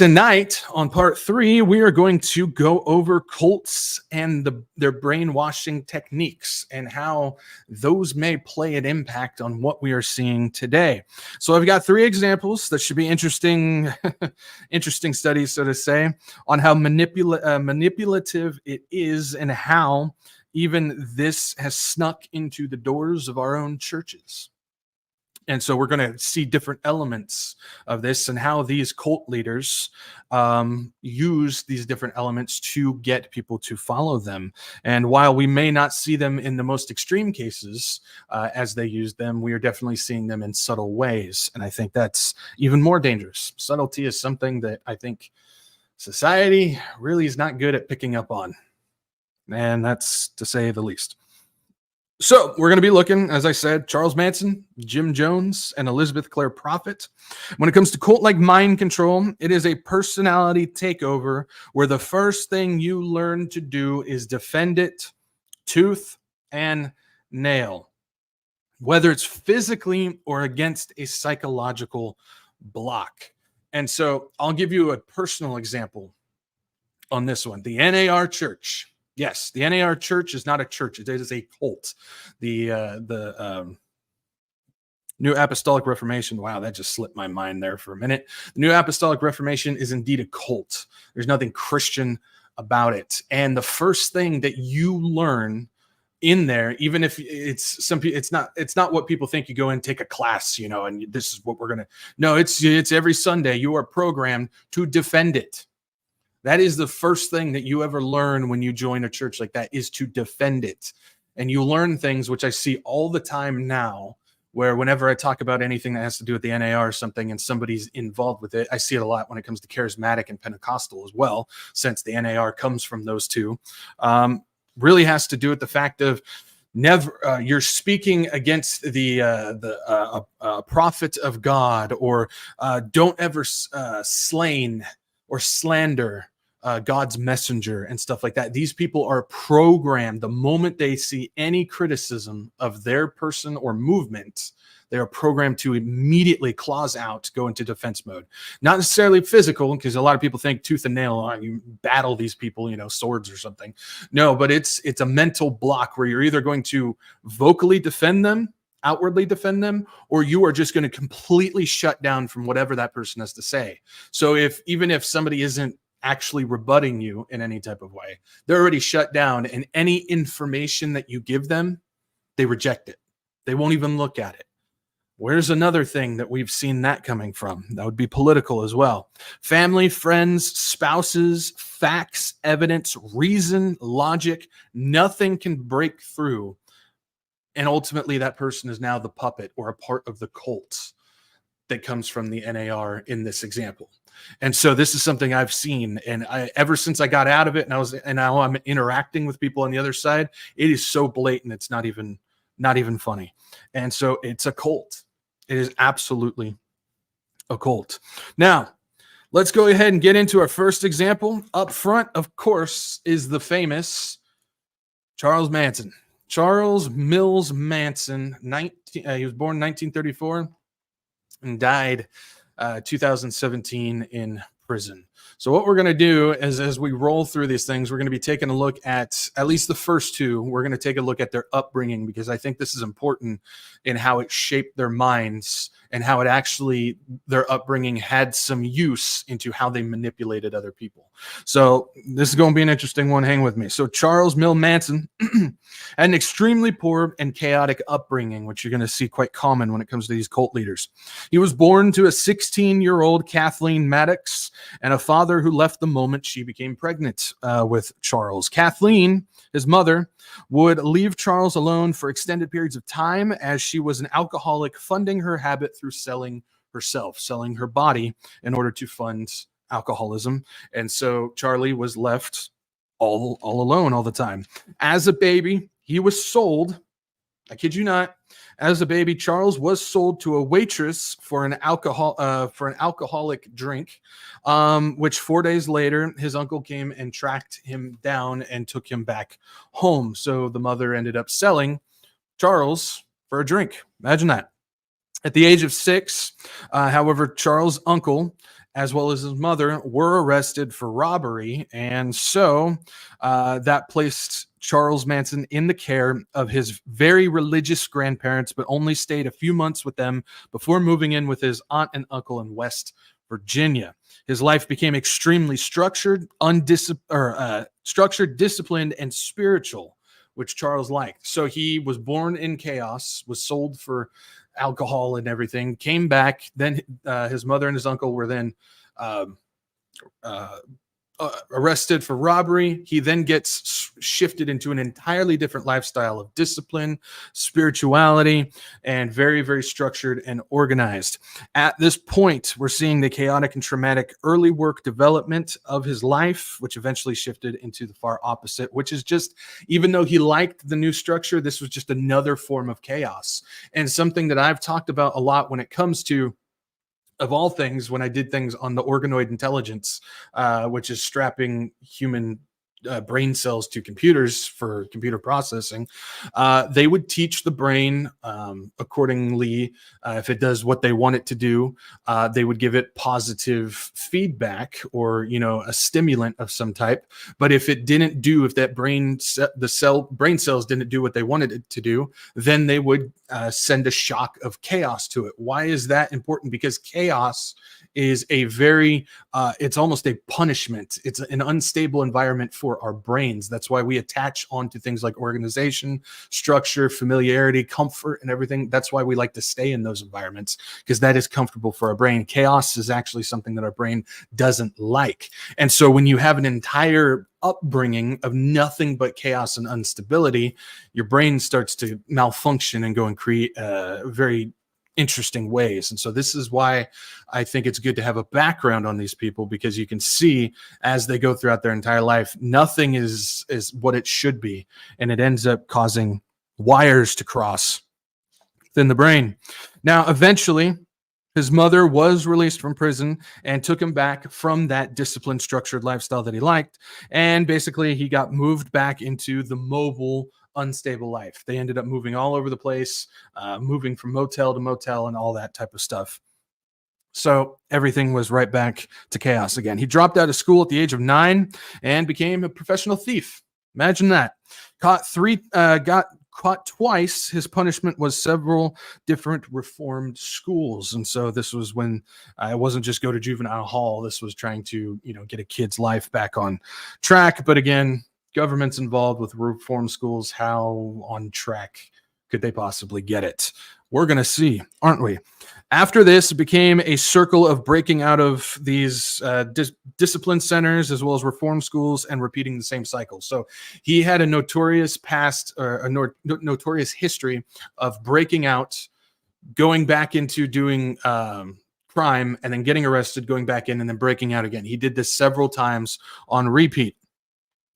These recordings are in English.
Tonight, on part 3, we are going to go over cults and their brainwashing techniques and how those may play an impact on what we are seeing today. So I've got 3 examples that should be interesting studies, so to say, on how manipulative it is and how even this has snuck into the doors of our own churches. And so we're going to see different elements of this and how these cult leaders use these different elements to get people to follow them. And while we may not see them in the most extreme cases as they use them, we are definitely seeing them in subtle ways. And I think that's even more dangerous. Subtlety is something that I think society really is not good at picking up on. And that's to say the least. So we're going to be looking, as I said, Charles Manson, Jim Jones, and Elizabeth Clare Prophet. When it comes to cult-like mind control, it is a personality takeover where the first thing you learn to do is defend it tooth and nail, whether it's physically or against a psychological block. And so I'll give you a personal example on this one. The NAR Church. Yes, the NAR Church is not a church. It is a cult. The New Apostolic Reformation. Wow, that just slipped my mind there for a minute. The New Apostolic Reformation is indeed a cult. There's nothing Christian about it. And the first thing that you learn in there, even if it's not what people think. You go and take a class, and this is what we're gonna. No, it's every Sunday. You are programmed to defend it. That is the first thing that you ever learn when you join a church like that, is to defend it. And you learn things, which I see all the time now, where whenever I talk about anything that has to do with the NAR or something and somebody's involved with it, I see it a lot when it comes to charismatic and Pentecostal as well, since the NAR comes from those two. Really has to do with the fact of never you're speaking against the prophet of God, or don't ever slain or slander God's messenger and stuff like that. These people are programmed the moment they see any criticism of their person or movement. They are programmed to immediately claws out, go into defense mode. Not necessarily physical, because a lot of people think tooth and nail, you battle these people, swords or something. No, but it's a mental block where you're either going to vocally defend them, outwardly defend them, or you are just going to completely shut down from whatever that person has to say. So even if somebody isn't actually rebutting you in any type of way, they're already shut down, and any information that you give them, they reject it. They won't even look at it. Where's another thing that we've seen that coming from? That would be political as well. Family, friends, spouses, facts, evidence, reason, logic, nothing can break through. And ultimately, that person is now the puppet or a part of the cult that comes from the NAR in this example. And so this is something I've seen, and ever since I got out of it, and now I'm interacting with people on the other side, it is so blatant, it's not even funny. And so it's a cult. It is absolutely a cult. Now, let's go ahead and get into our first example. Up front, of course, is the famous Charles Manson. Charles Mills Manson, he was born in 1934 and died 2017 in prison. So what we're going to do is, as we roll through these things, we're going to be taking a look at least the first two. We're going to take a look at their upbringing, because I think this is important in how it shaped their minds and how their upbringing had some use into how they manipulated other people. So this is going to be an interesting one. Hang with me. So Charles Mills Manson had an extremely poor and chaotic upbringing, which you're going to see quite common when it comes to these cult leaders. He was born to a 16-year-old Kathleen Maddox and a father who left the moment she became pregnant with Charles. Kathleen, his mother, would leave Charles alone for extended periods of time, as she was an alcoholic, funding her habit through selling her body in order to fund alcoholism. And so Charlie was left all alone all the time. As a baby, he was sold. I kid you not. As a baby, Charles was sold to a waitress for an alcoholic drink, which 4 days later, his uncle came and tracked him down and took him back home. So the mother ended up selling Charles for a drink. Imagine that. At the age of 6, however, Charles' uncle as well as his mother, were arrested for robbery. And so that placed Charles Manson in the care of his very religious grandparents, but only stayed a few months with them before moving in with his aunt and uncle in West Virginia. His life became extremely structured, structured, disciplined, and spiritual, which Charles liked. So he was born in chaos, was sold for alcohol and everything, came back. Then his mother and his uncle were then arrested for robbery. He then gets shifted into an entirely different lifestyle of discipline, spirituality, and very, very structured and organized. At this point, we're seeing the chaotic and traumatic early work development of his life, which eventually shifted into the far opposite, which is just, even though he liked the new structure, this was just another form of chaos. And something that I've talked about a lot when it comes to, of all things, when I did things on the organoid intelligence, which is strapping human brain cells to computers for computer processing, they would teach the brain accordingly. If it does what they want it to do, they would give it positive feedback or, a stimulant of some type. But if it didn't do, if that brain cells didn't do what they wanted it to do, then they would send a shock of chaos to it. Why is that important? Because chaos is a very, it's almost a punishment. It's an unstable environment for our brains. That's why we attach onto things like organization, structure, familiarity, comfort, and everything. That's why we like to stay in those environments, because that is comfortable for our brain. Chaos is actually something that our brain doesn't like. And so when you have an entire upbringing of nothing but chaos and instability, your brain starts to malfunction and go and create very interesting ways. And so this is why I think it's good to have a background on these people, because you can see as they go throughout their entire life, nothing is what it should be. And it ends up causing wires to cross within the brain. Now, eventually, his mother was released from prison and took him back from that disciplined, structured lifestyle that he liked. And basically, he got moved back into the mobile, unstable life. They ended up moving all over the place, moving from motel to motel and all that type of stuff. So everything was right back to chaos again. He dropped out of school at the age of 9 and became a professional thief. Imagine that. Got caught twice. His punishment was several different reformed schools. And so this was when it wasn't just go to juvenile hall. This was trying to, get a kid's life back on track. But again, government's involved with reform schools. How on track could they possibly get it? We're going to see, aren't we? After this, it became a circle of breaking out of these discipline centers as well as reform schools and repeating the same cycle. So he had a notorious past, or a notorious history of breaking out, going back into doing crime, and then getting arrested, going back in, and then breaking out again. He did this several times on repeat,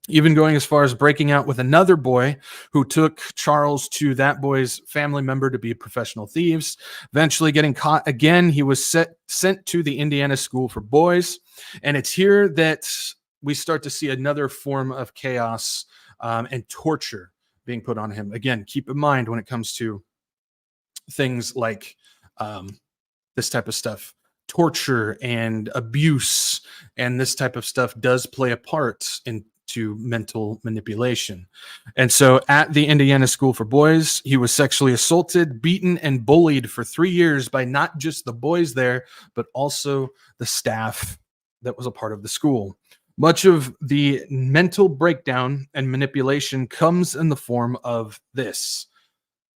even going as far as breaking out with another boy who took Charles to that boy's family member to be professional thieves. Eventually getting caught again, he was sent to the Indiana School for Boys. And it's here that we start to see another form of chaos and torture being put on him. Again, keep in mind when it comes to things like this type of stuff, torture and abuse and this type of stuff does play a part into mental manipulation. And so at the Indiana School for Boys, he was sexually assaulted, beaten, and bullied for 3 years by not just the boys there, but also the staff that was a part of the school. Much of the mental breakdown and manipulation comes in the form of this,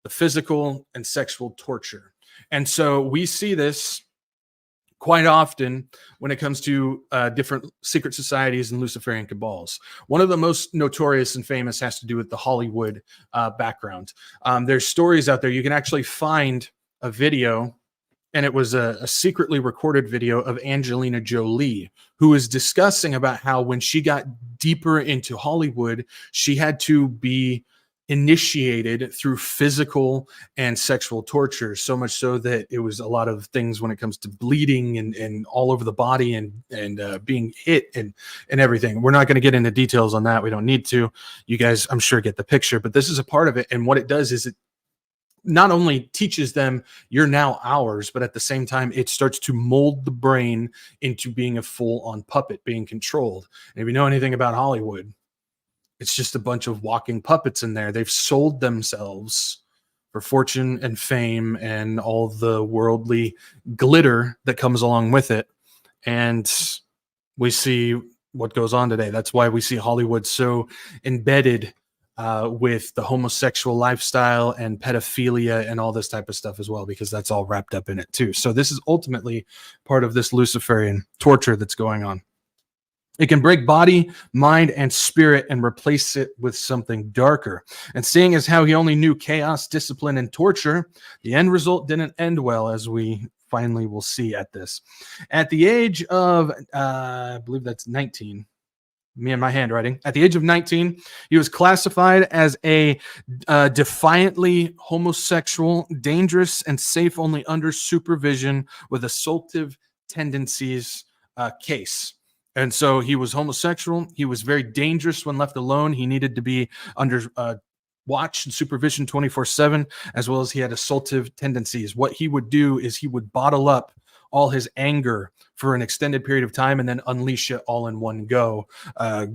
the physical and sexual torture. And so we see this quite often when it comes to different secret societies and Luciferian cabals. One of the most notorious and famous has to do with the Hollywood background. There's stories out there. You can actually find a video, and it was a secretly recorded video of Angelina Jolie, who is discussing about how when she got deeper into Hollywood, she had to be initiated through physical and sexual torture, so much so that it was a lot of things when it comes to bleeding and all over the body and being hit and everything. We're not going to get into details on that. We don't need to. You guys, I'm sure, get the picture, but this is a part of it. And what it does is not only teaches them you're now ours, but at the same time, it starts to mold the brain into being a full-on puppet, being controlled. And if you know anything about Hollywood, it's just a bunch of walking puppets in there. They've sold themselves for fortune and fame and all the worldly glitter that comes along with it. And we see what goes on today. That's why we see Hollywood so embedded with the homosexual lifestyle and pedophilia and all this type of stuff as well, because that's all wrapped up in it too. So this is ultimately part of this Luciferian torture that's going on. It can break body, mind, and spirit and replace it with something darker. And seeing as how he only knew chaos, discipline, and torture, the end result didn't end well, as we finally will see at this. At the age of, I believe that's 19, me and my handwriting. At the age of 19, he was classified as a defiantly homosexual, dangerous, and safe only under supervision with assaultive tendencies case. And so he was homosexual. He was very dangerous when left alone. He needed to be under watch and supervision 24/7, as well as he had assaultive tendencies. What he would do is he would bottle up all his anger for an extended period of time and then unleash it all in one go,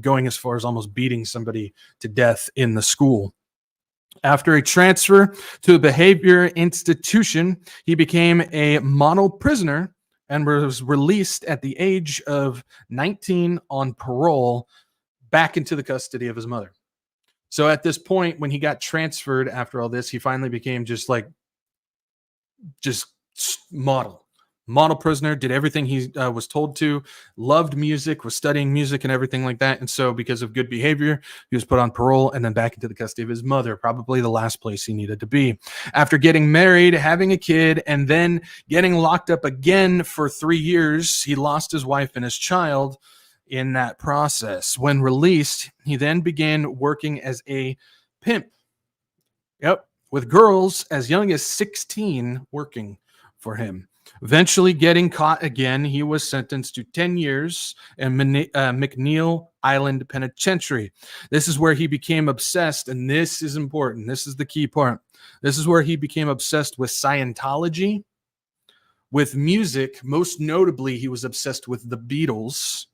going as far as almost beating somebody to death in the school. After a transfer to a behavior institution, he became a model prisoner and was released at the age of 19 on parole back into the custody of his mother. So at this point, when he got transferred after all this, he finally became just model prisoner, did everything he was told to, loved music, was studying music and everything like that. And so because of good behavior, he was put on parole and then back into the custody of his mother, probably the last place he needed to be. After getting married, having a kid, and then getting locked up again for 3 years, he lost his wife and his child in that process. When released, he then began working as a pimp. Yep, with girls as young as 16 working for him. Eventually getting caught again, he was sentenced to 10 years in McNeil Island Penitentiary. This is where he became obsessed, and this is important. This is the key part. This is where he became obsessed with Scientology, with music. Most notably, he was obsessed with the Beatles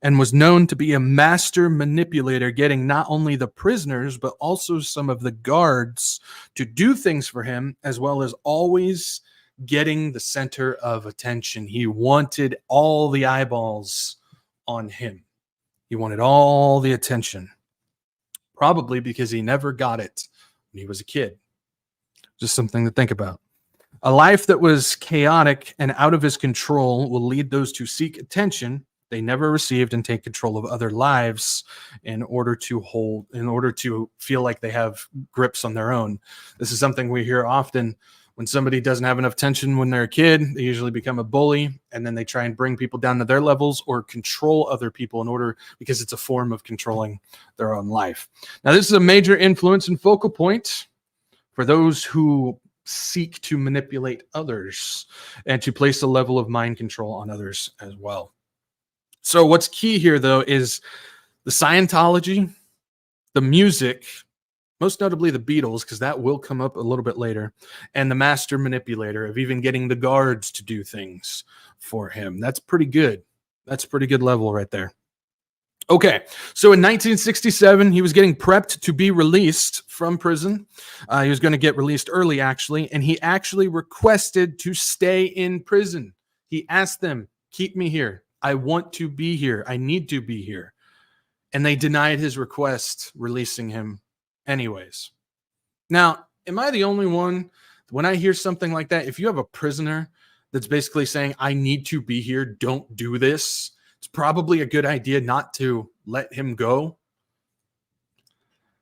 and was known to be a master manipulator, getting not only the prisoners, but also some of the guards to do things for him, as well as always getting the center of attention. He wanted all the eyeballs on him. He wanted all the attention, probably because he never got it when he was a kid. Just something to think about. A life that was chaotic and out of his control will lead those to seek attention they never received and take control of other lives in order to feel like they have grips on their own. This is something we hear often. When somebody doesn't have enough attention when they're a kid, they usually become a bully, and then they try and bring people down to their levels or control other people because it's a form of controlling their own life. Now, this is a major influence and focal point for those who seek to manipulate others and to place a level of mind control on others as well. So what's key here, though, is the Scientology, the music, most notably the Beatles, because that will come up a little bit later, and the master manipulator of even getting the guards to do things for him. That's pretty good. That's a pretty good level right there. Okay, so in 1967, he was getting prepped to be released from prison. He was going to get released early, actually, and he actually requested to stay in prison. He asked them, keep me here. I want to be here. I need to be here. And they denied his request, releasing him anyways. Now, am I the only one, when I hear something like that, if you have a prisoner that's basically saying, I need to be here, don't do this, it's probably a good idea not to let him go.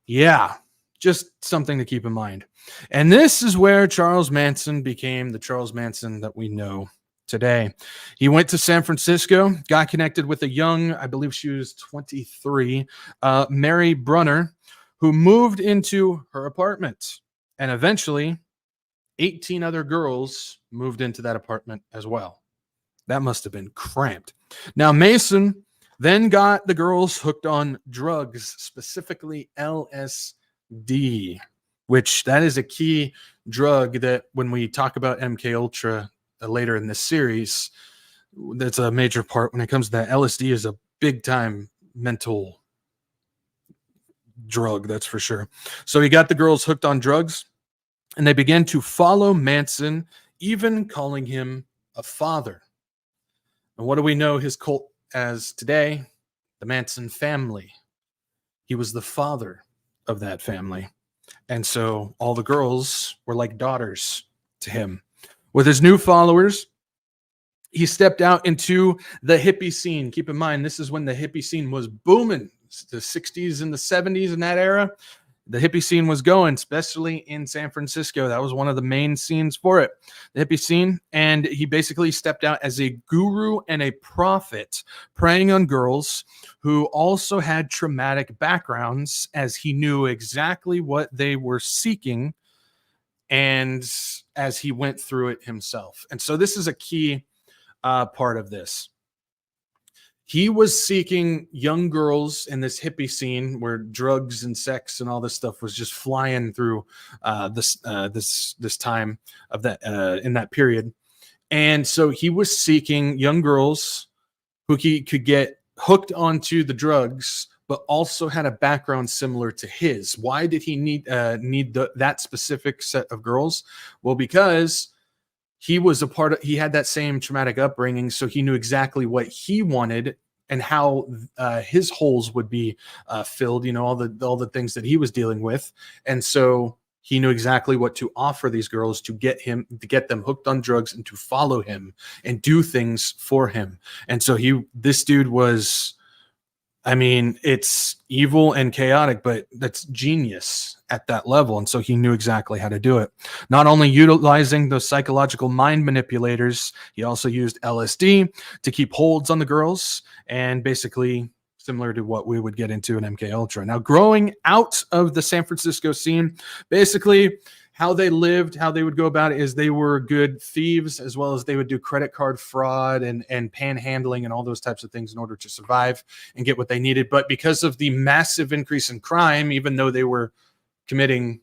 Yeah, just something to keep in mind. And this is where Charles Manson became the Charles Manson that we know today. He went to San Francisco, got connected with a young, I believe she was 23, Mary Brunner, who moved into her apartment. And eventually, 18 other girls moved into that apartment as well. That must have been cramped. Now, Mason then got the girls hooked on drugs, specifically LSD. which that is a key drug that when we talk about MK Ultra later in this series, that's a major part when it comes to that. LSD is a big time mental drug, that's for sure. So he got the girls hooked on drugs, and they began to follow Manson, even calling him a father. And what do we know his cult as today? The Manson family. He was the father of that family. And so all the girls were like daughters to him. With his new followers, he stepped out into the hippie scene. Keep in mind, this is when the hippie scene was booming. The 60s and the 70s in that era. The hippie scene was going, especially in San Francisco. That was one of the main scenes for it, the hippie scene. And he basically stepped out as a guru and a prophet, preying on girls who also had traumatic backgrounds, as he knew exactly what they were seeking, and as he went through it himself. And so this is a key part of this. He was seeking young girls in this hippie scene where drugs and sex and all this stuff was just flying through this time of that in that period. And so he was seeking young girls who he could get hooked onto the drugs, but also had a background similar to his. Why did he need that specific set of girls? Well, because he was he had that same traumatic upbringing, so he knew exactly what he wanted and how his holes would be filled, all the things that he was dealing with. And so he knew exactly what to offer these girls to get them hooked on drugs and to follow him and do things for him. And so this dude was, it's evil and chaotic, but that's genius at that level. And so he knew exactly how to do it. Not only utilizing those psychological mind manipulators, he also used LSD to keep holds on the girls, and basically similar to what we would get into in MK Ultra. Now, growing out of the San Francisco scene, basically how they lived, how they would go about it is they were good thieves, as well as they would do credit card fraud and panhandling and all those types of things in order to survive and get what they needed. But because of the massive increase in crime, even though they were committing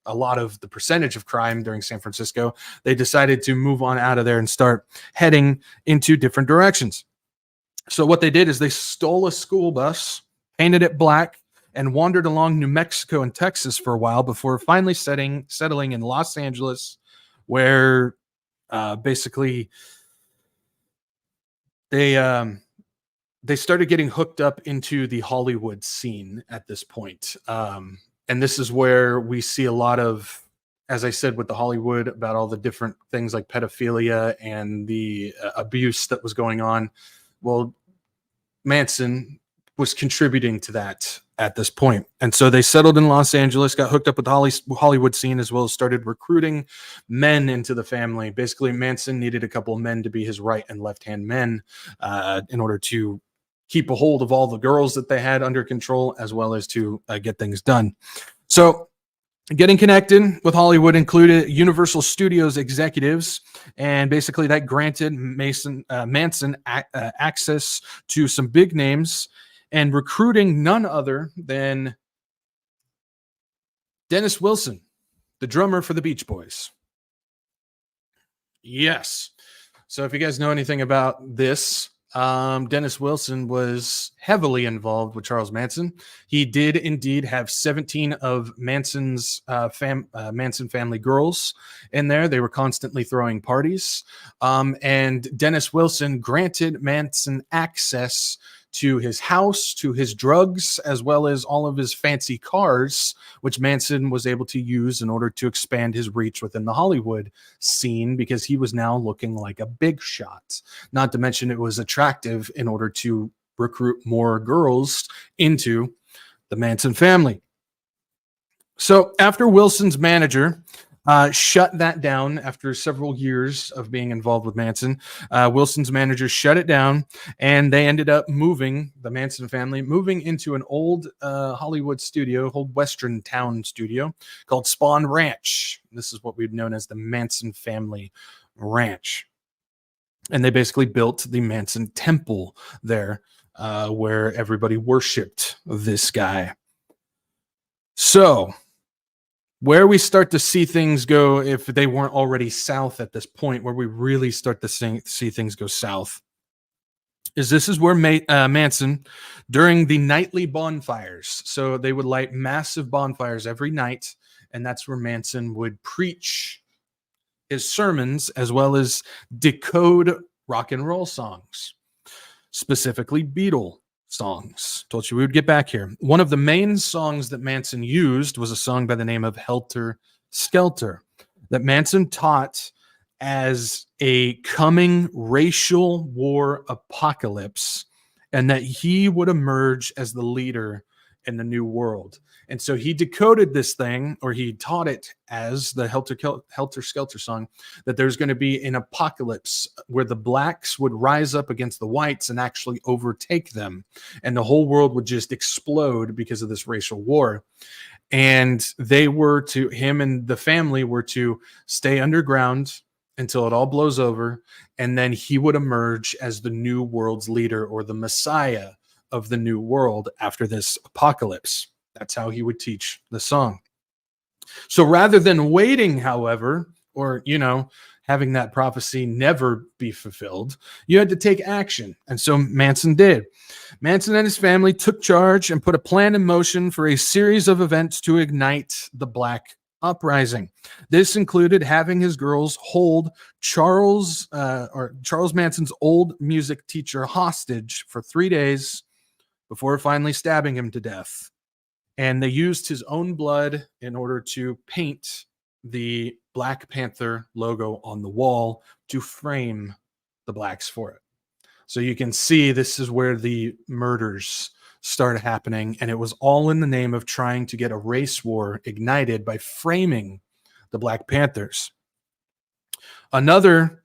a lot of the percentage of crime during San Francisco, they decided to move on out of there and start heading into different directions. So what they did is they stole a school bus, painted it black, and wandered along New Mexico and Texas for a while before finally settling in Los Angeles, where basically they started getting hooked up into the Hollywood scene at this point. And this is where we see a lot of, as I said, with the Hollywood, about all the different things like pedophilia and the abuse that was going on. Well, Manson was contributing to that at this point. And so they settled in Los Angeles, got hooked up with the Hollywood scene, as well as started recruiting men into the family. Basically, Manson needed a couple of men to be his right and left-hand men in order to keep a hold of all the girls that they had under control, as well as to get things done. So getting connected with Hollywood included Universal Studios executives, and basically that granted Manson access to some big names, and recruiting none other than Dennis Wilson, the drummer for the Beach Boys. Yes. So if you guys know anything about this, Dennis Wilson was heavily involved with Charles Manson. He did indeed have 17 of Manson's Manson family girls in there. They were constantly throwing parties. And Dennis Wilson granted Manson access to his house, to his drugs, as well as all of his fancy cars, which Manson was able to use in order to expand his reach within the Hollywood scene, because he was now looking like a big shot. Not to mention it was attractive in order to recruit more girls into the Manson family. So after Wilson's manager shut that down after several years of being involved with Manson, Wilson's manager shut it down, and they ended up the Manson family moving into an old Hollywood studio, old Western town studio called Spawn Ranch. This is what we've known as the Manson family ranch. And they basically built the Manson temple there, where everybody worshipped this guy. So Where we start to see things go, if they weren't already south at this point, where we really start to see things go south, is this is where Manson, during the nightly bonfires, so they would light massive bonfires every night, and that's where Manson would preach his sermons as well as decode rock and roll songs, specifically Beatle songs. Told you we would get back here. One of the main songs that Manson used was a song by the name of Helter Skelter that Manson taught as a coming racial war apocalypse, and that he would emerge as the leader in the new world. And so he decoded this thing, or he taught it as the Helter Skelter song, that there's going to be an apocalypse where the blacks would rise up against the whites and actually overtake them. And the whole world would just explode because of this racial war. And him and the family were to stay underground until it all blows over. And then he would emerge as the new world's leader, or the Messiah of the new world after this apocalypse. That's how he would teach the song. So rather than waiting, however, or, having that prophecy never be fulfilled, you had to take action. And so Manson did. Manson and his family took charge and put a plan in motion for a series of events to ignite the Black uprising. This included having his girls hold Charles Manson's old music teacher hostage for 3 days before finally stabbing him to death. And they used his own blood in order to paint the Black Panther logo on the wall to frame the blacks for it. So you can see this is where the murders started happening. And it was all in the name of trying to get a race war ignited by framing the Black Panthers. Another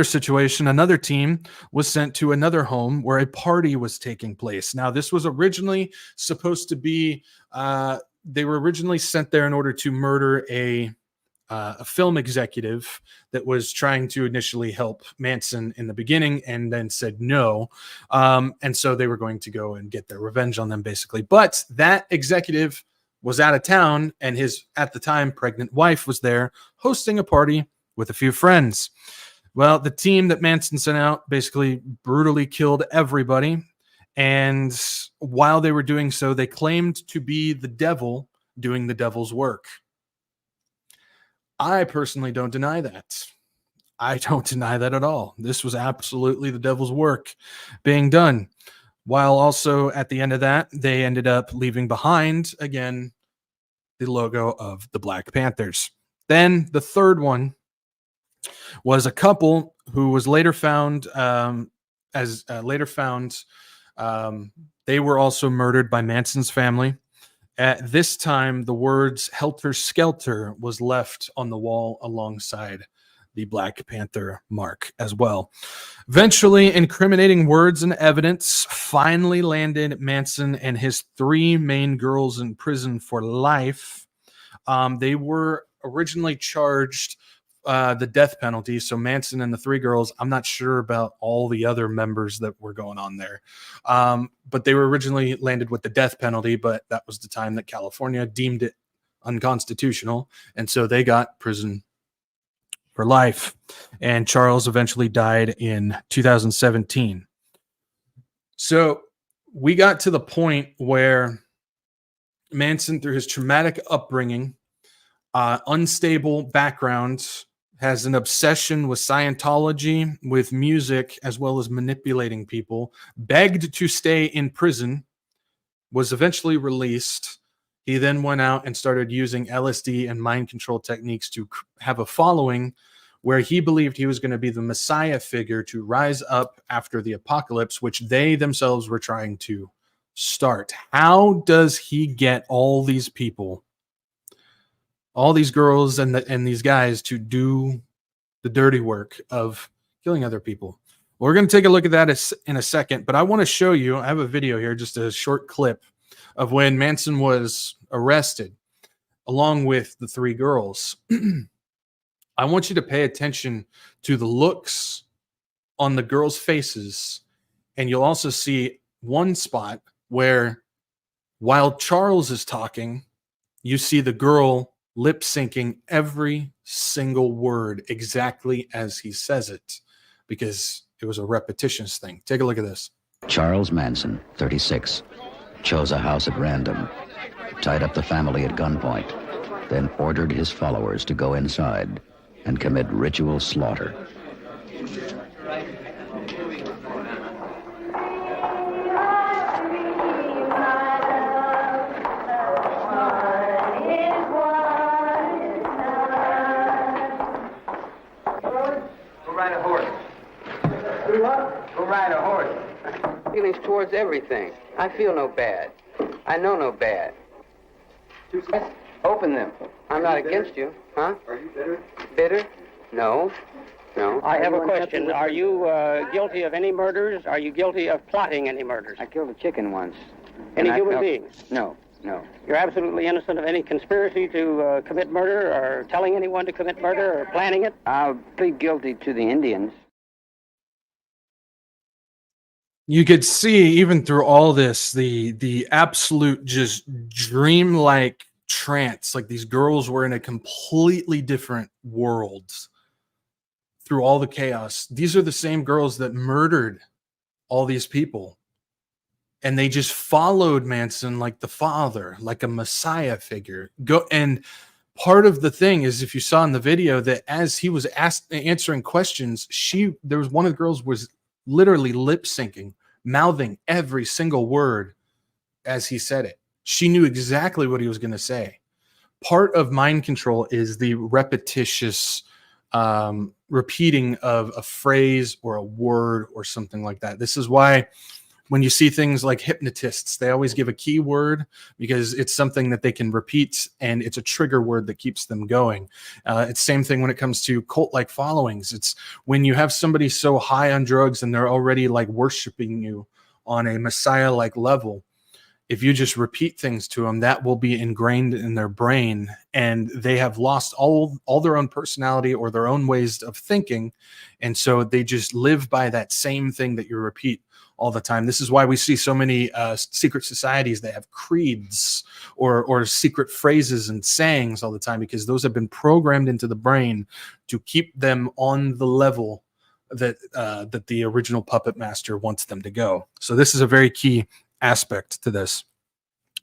situation, another team was sent to another home where a party was taking place. Now, this was originally supposed to be, they were originally sent there in order to murder a film executive that was trying to initially help Manson in the beginning and then said no. And so they were going to go and get their revenge on them, basically. But that executive was out of town, and his, at the time, pregnant wife was there hosting a party with a few friends. Well, the team that Manson sent out basically brutally killed everybody. And while they were doing so, they claimed to be the devil doing the devil's work. I personally don't deny that. I don't deny that at all. This was absolutely the devil's work being done. While also at the end of that, they ended up leaving behind, again, the logo of the Black Panthers. Then the third one was a couple who was later found they were also murdered by Manson's family. At this time, the words Helter Skelter was left on the wall alongside the Black Panther mark as well. Eventually, incriminating words and evidence finally landed Manson and his 3 main girls in prison for life. They were originally charged the death penalty. So Manson and the 3 girls, I'm not sure about all the other members that were going on there. But they were originally landed with the death penalty, but that was the time that California deemed it unconstitutional. And so they got prison for life. And Charles eventually died in 2017. So we got to the point where Manson, through his traumatic upbringing, unstable background, has an obsession with Scientology, with music, as well as manipulating people, begged to stay in prison, was eventually released. He then went out and started using LSD and mind control techniques to have a following where he believed he was going to be the Messiah figure to rise up after the apocalypse, which they themselves were trying to start. How does he get all these people, all these girls and these guys, to do the dirty work of killing other people? Well, we're going to take a look at that in a second, but I want to show you, I have a video here, just a short clip of when Manson was arrested along with the 3 girls. I want you to pay attention to the looks on the girls' faces, and you'll also see one spot where while Charles is talking, you see the girl lip syncing every single word exactly as he says it, because it was a repetitious thing. Take a look at this. Charles Manson, 36, chose a house at random, tied up the family at gunpoint, then ordered his followers to go inside and commit ritual slaughter. Ride a horse. Feelings towards everything. I feel no bad. I know no bad. Open them. I'm not against you, huh? Are you bitter? Bitter? No. No. I have a question. Are you guilty of any murders? Are you guilty of plotting any murders? I killed a chicken once. Any And I human felt- beings? No, no. You're absolutely innocent of any conspiracy to commit murder, or telling anyone to commit murder, or planning it? I'll plead guilty to the Indians. You could see even through all this, the absolute just dreamlike trance. Like these girls were in a completely different world through all the chaos. These are the same girls that murdered all these people. And they just followed Manson like the father, like a messiah figure. And part of the thing is, if you saw in the video, that as he was answering questions, there was one of the girls was literally lip syncing, mouthing every single word as he said it. She knew exactly what he was going to say. Part of mind control is the repetitious repeating of a phrase or a word or something like that. This is why when you see things like hypnotists, they always give a key word, because it's something that they can repeat and it's a trigger word that keeps them going. It's same thing when it comes to cult-like followings. It's when you have somebody so high on drugs and they're already like worshiping you on a messiah-like level. If you just repeat things to them, that will be ingrained in their brain, and they have lost all their own personality or their own ways of thinking. And so they just live by that same thing that you repeat all the time. This is why we see so many secret societies that have creeds or secret phrases and sayings all the time, because those have been programmed into the brain to keep them on the level that that the original puppet master wants them to go. So this is a very key aspect to this.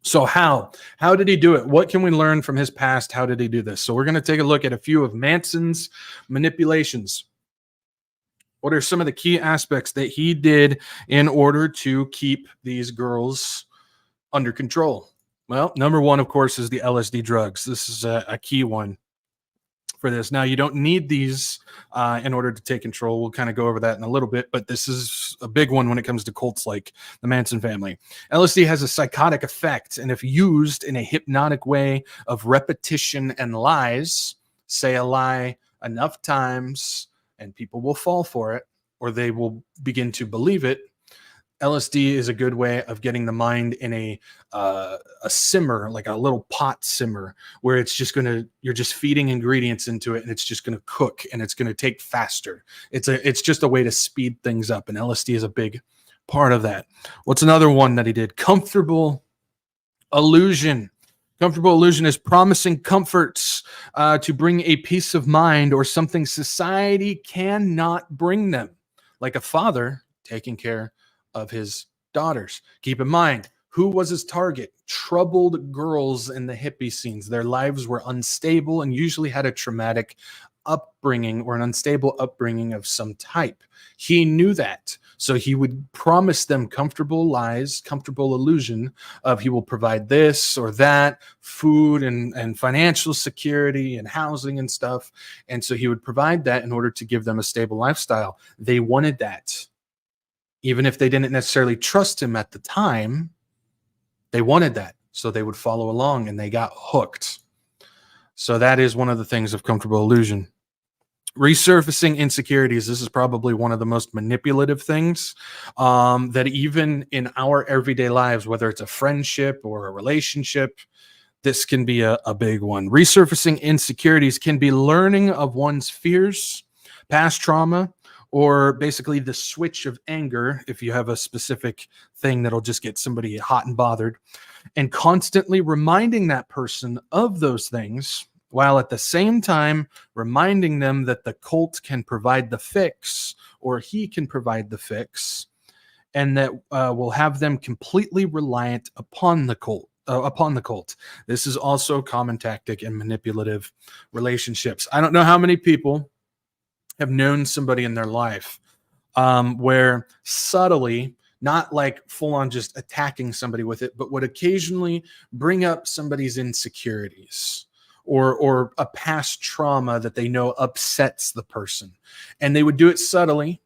So how did he do it? What can we learn from his past? How did he do this? So we're going to take a look at a few of Manson's manipulations. What are some of the key aspects that he did in order to keep these girls under control? Well, number one, of course, is the LSD drugs. This is a key one for this. Now, you don't need these in order to take control. We'll kind of go over that in a little bit, but this is a big one when it comes to cults like the Manson family. LSD has a psychotic effect, and if used in a hypnotic way of repetition and lies, say a lie enough times, and people will fall for it, or they will begin to believe it. LSD is a good way of getting the mind in a simmer, like a little pot simmer, where it's just you're just feeding ingredients into it, and it's just gonna cook, and it's gonna take faster. It's just a way to speed things up, and LSD is a big part of that. What's another one that he did? Comfortable illusion. Comfortable illusion is promising comforts to bring a peace of mind or something society cannot bring them, like a father taking care of his daughters. Keep in mind, who was his target? Troubled girls in the hippie scenes. Their lives were unstable and usually had a traumatic upbringing or an unstable upbringing of some type. He knew that. So he would promise them comfortable lies, comfortable illusion of he will provide this or that, food and financial security and housing and stuff. And so he would provide that in order to give them a stable lifestyle. They wanted that. Even if they didn't necessarily trust him at the time, they wanted that. So they would follow along, and they got hooked. So that is one of the things of comfortable illusion. Resurfacing insecurities. This is probably one of the most manipulative things that even in our everyday lives, whether it's a friendship or a relationship, this can be a big one. Resurfacing insecurities can be learning of one's fears, past trauma, or basically the switch of anger, if you have a specific thing that'll just get somebody hot and bothered, and constantly reminding that person of those things, while at the same time reminding them that the cult can provide the fix, or he can provide the fix, and that will have them completely reliant upon the cult. This is also a common tactic in manipulative relationships. I don't know how many people have known somebody in their life where subtly, not like full on just attacking somebody with it, but would occasionally bring up somebody's insecurities or a past trauma that they know upsets the person. And they would do it subtly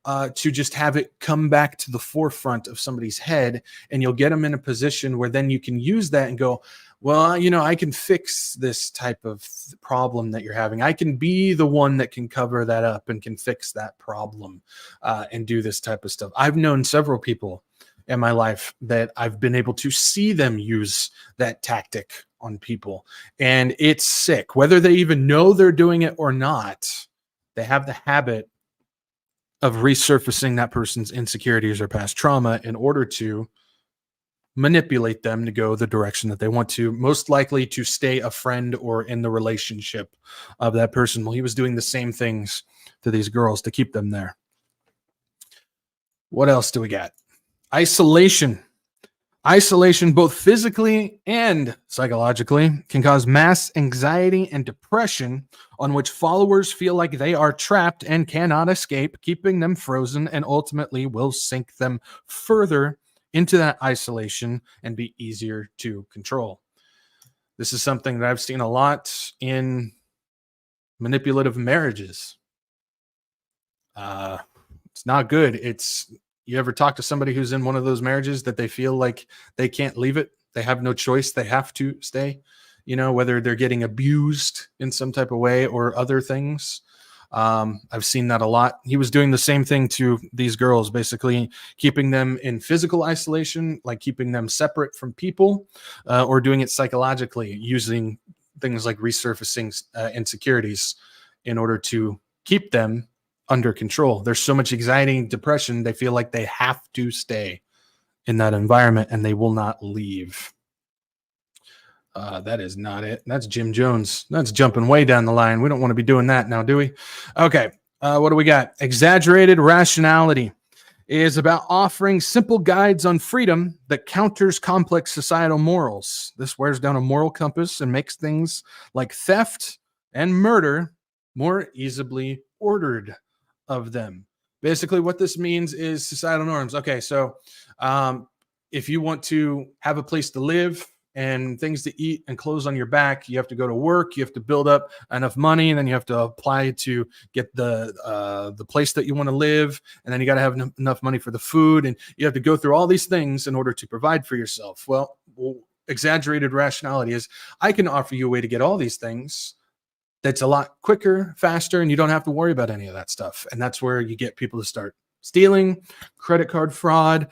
to just have it come back to the forefront of somebody's head. And you'll get them in a position where then you can use that and go, well, you know, I can fix this type of problem that you're having. I can be the one that can cover that up and can fix that problem and do this type of stuff. I've known several people in my life that I've been able to see them use that tactic on people. And it's sick. Whether they even know they're doing it or not, they have the habit of resurfacing that person's insecurities or past trauma in order to manipulate them to go the direction that they want to, most likely to stay a friend or in the relationship of that person. Well, he was doing the same things to these girls to keep them there. What else do we got? Isolation. Isolation, both physically and psychologically, can cause mass anxiety and depression on which followers feel like they are trapped and cannot escape, keeping them frozen and ultimately will sink them further into that isolation and be easier to control. This is something that I've seen a lot in manipulative marriages. It's not good. You ever talk to somebody who's in one of those marriages that they feel like they can't leave it? They have no choice. They have to stay, you know, whether they're getting abused in some type of way or other things. I've seen that a lot. He was doing the same thing to these girls, basically keeping them in physical isolation, like keeping them separate from people, or doing it psychologically, using things like resurfacing insecurities in order to keep them under control. There's so much anxiety and depression, they feel like they have to stay in that environment and they will not leave. That is not it. That's Jim Jones. That's jumping way down the line. We don't want to be doing that now, do we? Okay. What do we got? Exaggerated rationality is about offering simple guides on freedom that counters complex societal morals. This wears down a moral compass and makes things like theft and murder more easily ordered of them. Basically, what this means is societal norms. Okay, so if you want to have a place to live and things to eat and clothes on your back, you have to go to work, you have to build up enough money, and then you have to apply to get the place that you want to live, and then you got to have enough money for the food, and you have to go through all these things in order to provide for yourself. Well, exaggerated rationality is, I can offer you a way to get all these things that's a lot quicker, faster, and you don't have to worry about any of that stuff. And that's where you get people to start stealing, credit card fraud,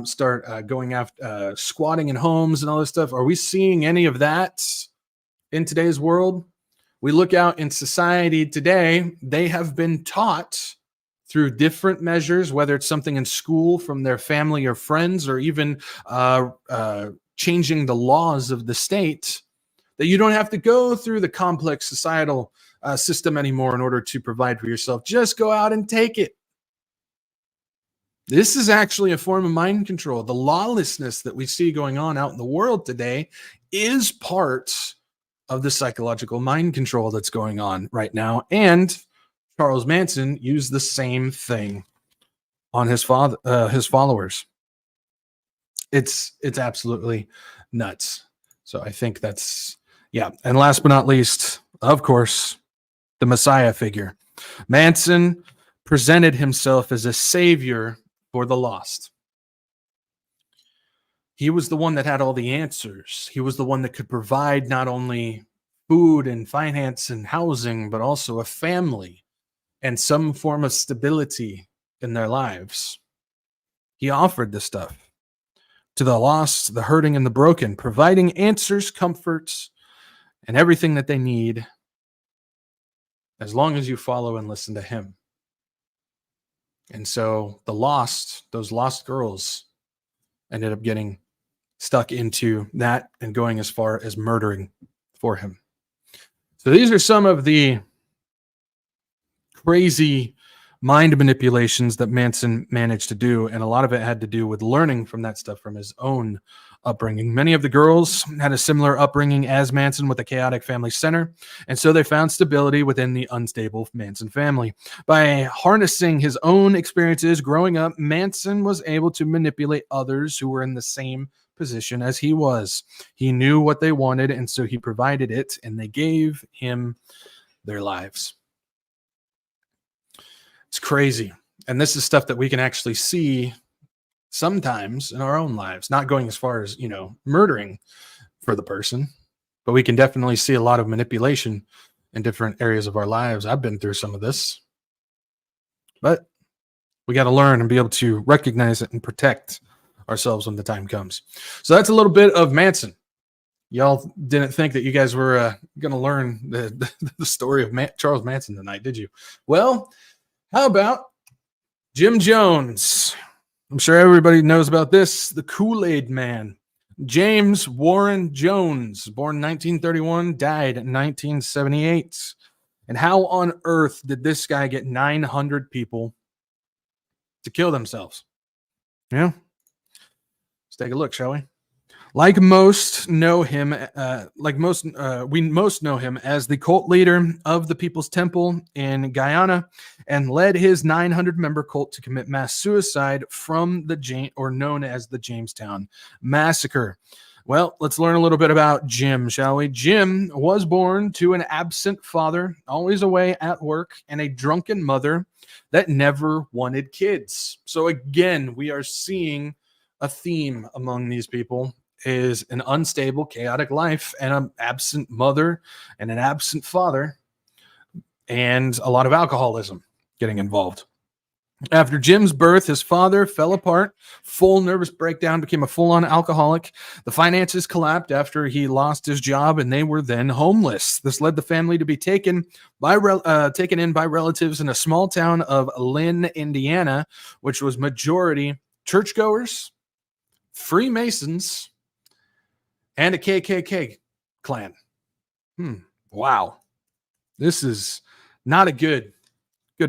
start going after squatting in homes and all this stuff. Are we seeing any of that in today's world? We look out in society today, they have been taught through different measures, whether it's something in school from their family or friends, or even changing the laws of the state, that you don't have to go through the complex societal system anymore in order to provide for yourself. Just go out and take it. This is actually a form of mind control. The lawlessness that we see going on out in the world today is part of the psychological mind control that's going on right now. And Charles Manson used the same thing on his followers. It's absolutely nuts. So I think that's, yeah. And last but not least, of course, the Messiah figure. Manson presented himself as a savior for the lost. He was the one that had all the answers. He was the one that could provide not only food and finance and housing, but also a family and some form of stability in their lives. He offered this stuff to the lost, the hurting, and the broken, providing answers, comforts, and everything that they need, as long as you follow and listen to him. And so those lost girls ended up getting stuck into that and going as far as murdering for him. So these are some of the crazy mind manipulations that Manson managed to do, and a lot of it had to do with learning from that stuff from his own upbringing. Many of the girls had a similar upbringing as Manson with a chaotic family center, and so they found stability within the unstable Manson family. By harnessing his own experiences growing up, Manson was able to manipulate others who were in the same position as he was. He knew what they wanted, and so he provided it, and they gave him their lives. It's crazy. And this is stuff that we can actually see sometimes in our own lives, not going as far as, murdering for the person, but we can definitely see a lot of manipulation in different areas of our lives. I've been through some of this, but we got to learn and be able to recognize it and protect ourselves when the time comes. So that's a little bit of Manson. Y'all didn't think that you guys were going to learn the story of Charles Manson tonight, did you? Well, how about Jim Jones? I'm sure everybody knows about this. The Kool-Aid Man. James Warren Jones, born 1931, died in 1978. And how on earth did this guy get 900 people to kill themselves? Yeah. Let's take a look, shall we? We most know him as the cult leader of the People's Temple in Guyana, and led his 900-member cult to commit mass suicide from known as the Jamestown Massacre. Well, let's learn a little bit about Jim, shall we? Jim was born to an absent father, always away at work, and a drunken mother that never wanted kids. So again, we are seeing a theme among these people. Is an unstable, chaotic life, and an absent mother and an absent father, and a lot of alcoholism getting involved. After Jim's birth, his father fell apart, full nervous breakdown, became a full-on alcoholic. The finances collapsed after he lost his job, and they were then homeless. This led the family to be taken in by relatives in a small town of Lynn, Indiana, which was majority churchgoers, Freemasons, and a KKK clan. Wow. This is not a good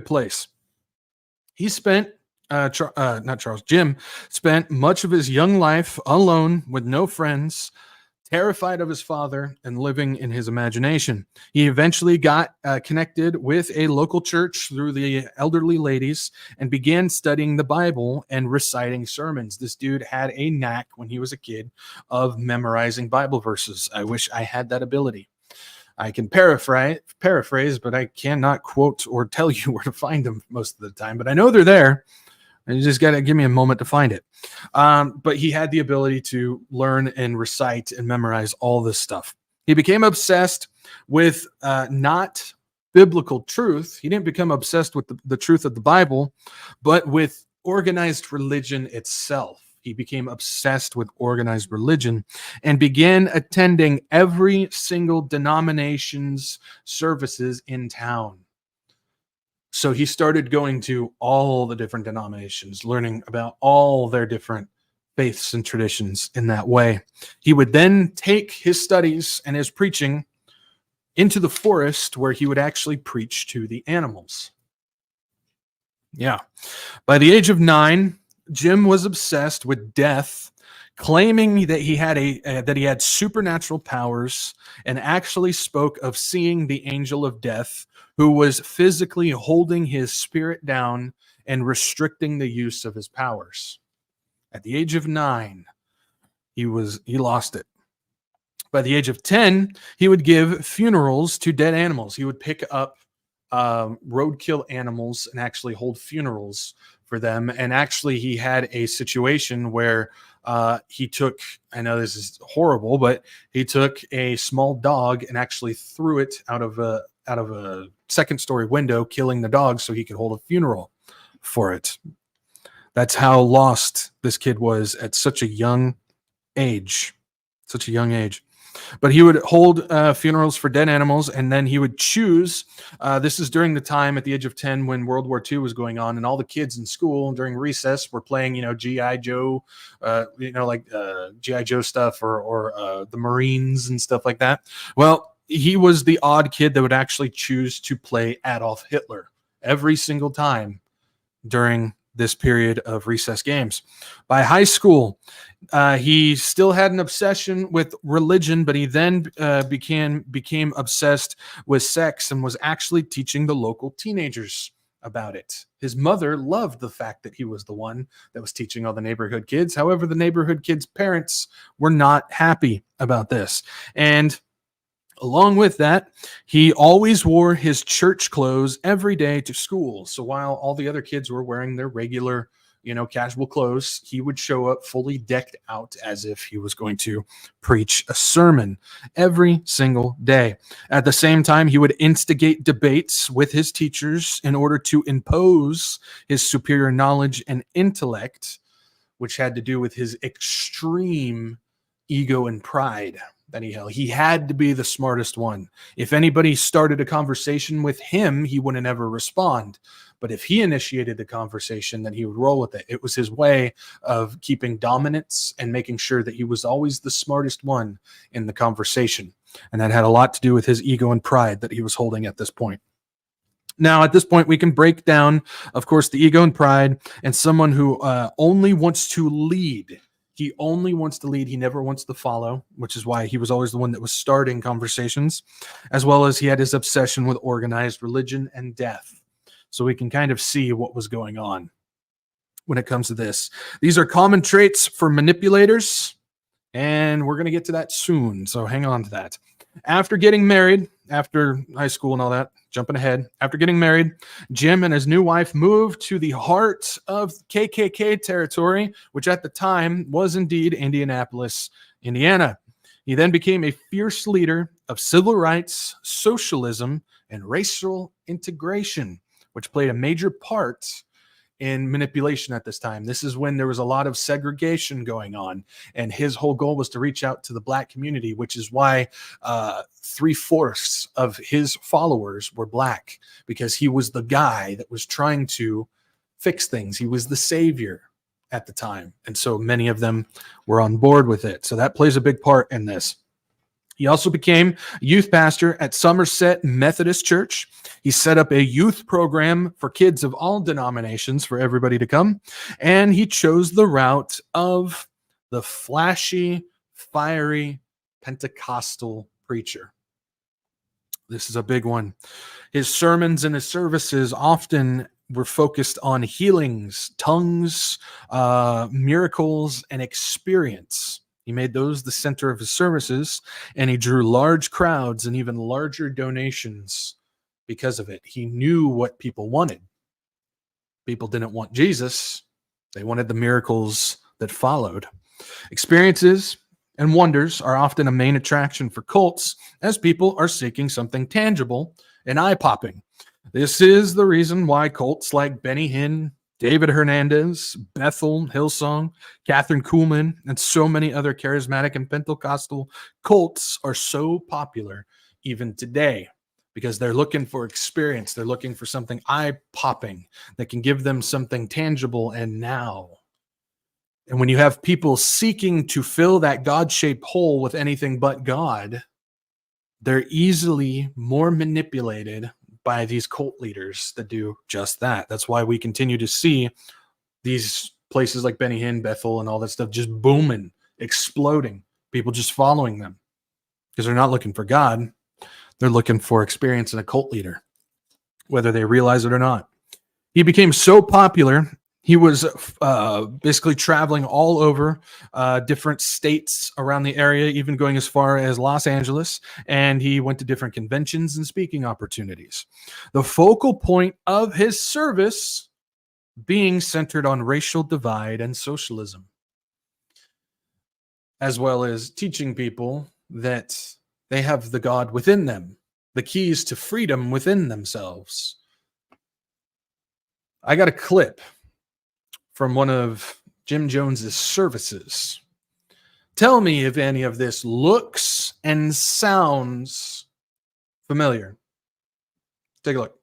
place. He spent, Jim spent much of his young life alone with no friends, terrified of his father, and living in his imagination. He eventually got connected with a local church through the elderly ladies and began studying the Bible and reciting sermons. This dude had a knack when he was a kid of memorizing Bible verses. I wish I had that ability. I can paraphrase, but I cannot quote or tell you where to find them most of the time. But I know they're there. And you just got to give me a moment to find it. But he had the ability to learn and recite and memorize all this stuff. He became obsessed with not biblical truth. He didn't become obsessed with the truth of the Bible, but with organized religion itself. He became obsessed with organized religion and began attending every single denomination's services in town. So he started going to all the different denominations, learning about all their different faiths and traditions in that way. He would then take his studies and his preaching into the forest where he would actually preach to the animals. Yeah. By the age of 9, Jim was obsessed with death, claiming that he had supernatural powers, and actually spoke of seeing the angel of death, who was physically holding his spirit down and restricting the use of his powers. At the age of 9, he lost it. By the age of 10, he would give funerals to dead animals. He would pick up roadkill animals and actually hold funerals for them. And actually, he had a situation where he took, I know this is horrible, but he took a small dog and actually threw it out of a second-story window, killing the dog so he could hold a funeral for it. That's how lost this kid was at such a young age. But he would hold funerals for dead animals, and then he would choose. This is during the time at the age of 10 when World War II was going on, and all the kids in school during recess were playing, G.I. Joe, G.I. Joe stuff or the Marines and stuff like that. Well, he was the odd kid that would actually choose to play Adolf Hitler every single time during this period of recess games. By high school, he still had an obsession with religion, but he then became obsessed with sex and was actually teaching the local teenagers about it. His mother loved the fact that he was the one that was teaching all the neighborhood kids. However, the neighborhood kids' parents were not happy about this. And along with that, he always wore his church clothes every day to school. So while all the other kids were wearing their regular, casual clothes, he would show up fully decked out as if he was going to preach a sermon every single day. At the same time, he would instigate debates with his teachers in order to impose his superior knowledge and intellect, which had to do with his extreme ego and pride that he held. He had to be the smartest one. If anybody started a conversation with him, he wouldn't ever respond. But if he initiated the conversation, then he would roll with it. It was his way of keeping dominance and making sure that he was always the smartest one in the conversation. And that had a lot to do with his ego and pride that he was holding at this point. Now, at this point, we can break down, of course, the ego and pride and someone who only wants to lead. He only wants to lead. He never wants to follow, which is why he was always the one that was starting conversations, as well as he had his obsession with organized religion and death. So we can kind of see what was going on when it comes to this. These are common traits for manipulators, and we're going to get to that soon. So hang on to that. After getting married, after high school and all that, jumping ahead, after getting married, Jim and his new wife moved to the heart of KKK territory, which at the time was indeed Indianapolis, Indiana. He then became a fierce leader of civil rights, socialism, and racial integration, which played a major part in manipulation at this time. This is when there was a lot of segregation going on, and his whole goal was to reach out to the black community, which is why 3/4 of his followers were black, because he was the guy that was trying to fix things. He was the savior at the time, and so many of them were on board with it. So that plays a big part in this. He also became a youth pastor at Somerset Methodist Church. He set up a youth program for kids of all denominations for everybody to come. And he chose the route of the flashy, fiery Pentecostal preacher. This is a big one. His sermons and his services often were focused on healings, tongues, miracles, and experience. He made those the center of his services, and he drew large crowds and even larger donations because of it. He knew what people wanted. People didn't want Jesus. They wanted the miracles that followed. Experiences and wonders are often a main attraction for cults, as people are seeking something tangible and eye-popping. This is the reason why cults like Benny Hinn, David Hernandez, Bethel, Hillsong, Catherine Kuhlman, and so many other charismatic and Pentecostal cults are so popular even today, because they're looking for experience. They're looking for something eye-popping that can give them something tangible and now. And when you have people seeking to fill that God-shaped hole with anything but God, they're easily more manipulated by these cult leaders that do just that. That's why we continue to see these places like Benny Hinn, Bethel, and all that stuff just booming, exploding, people just following them, because they're not looking for God. They're looking for experience in a cult leader, whether they realize it or not. He became so popular, he was basically traveling all over different states around the area, even going as far as Los Angeles, and he went to different conventions and speaking opportunities. The focal point of his service being centered on racial divide and socialism, as well as teaching people that they have the God within them, the keys to freedom within themselves. I got a clip from one of Jim Jones's services Tell me if any of this looks and sounds familiar. Take a look.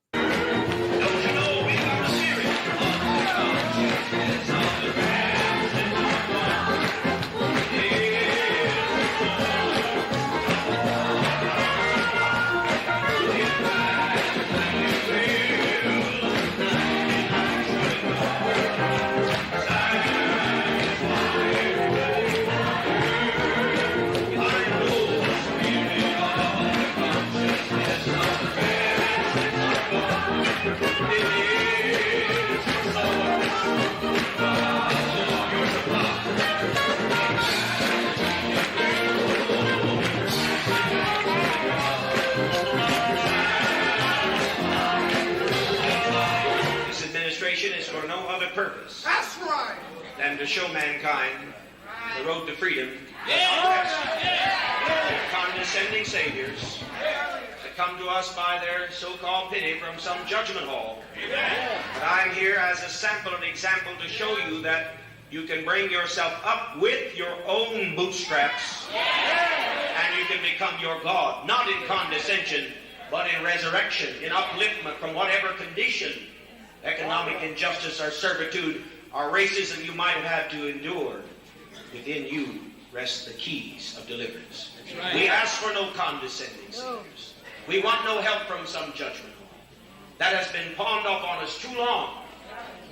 Is for no other purpose. That's right. Than to show mankind the road to freedom. Condescending saviors that come to us by their so-called pity from some judgment hall. But I'm here as a sample and example to show you that you can bring yourself up with your own bootstraps, and you can become your God, not in condescension, but in resurrection, in upliftment from whatever condition, economic injustice or servitude or racism you might have had to endure. Within you rest the keys of deliverance. Right. We ask for no condescending saviors. We want no help from some judgment. That has been pawned off on us too long.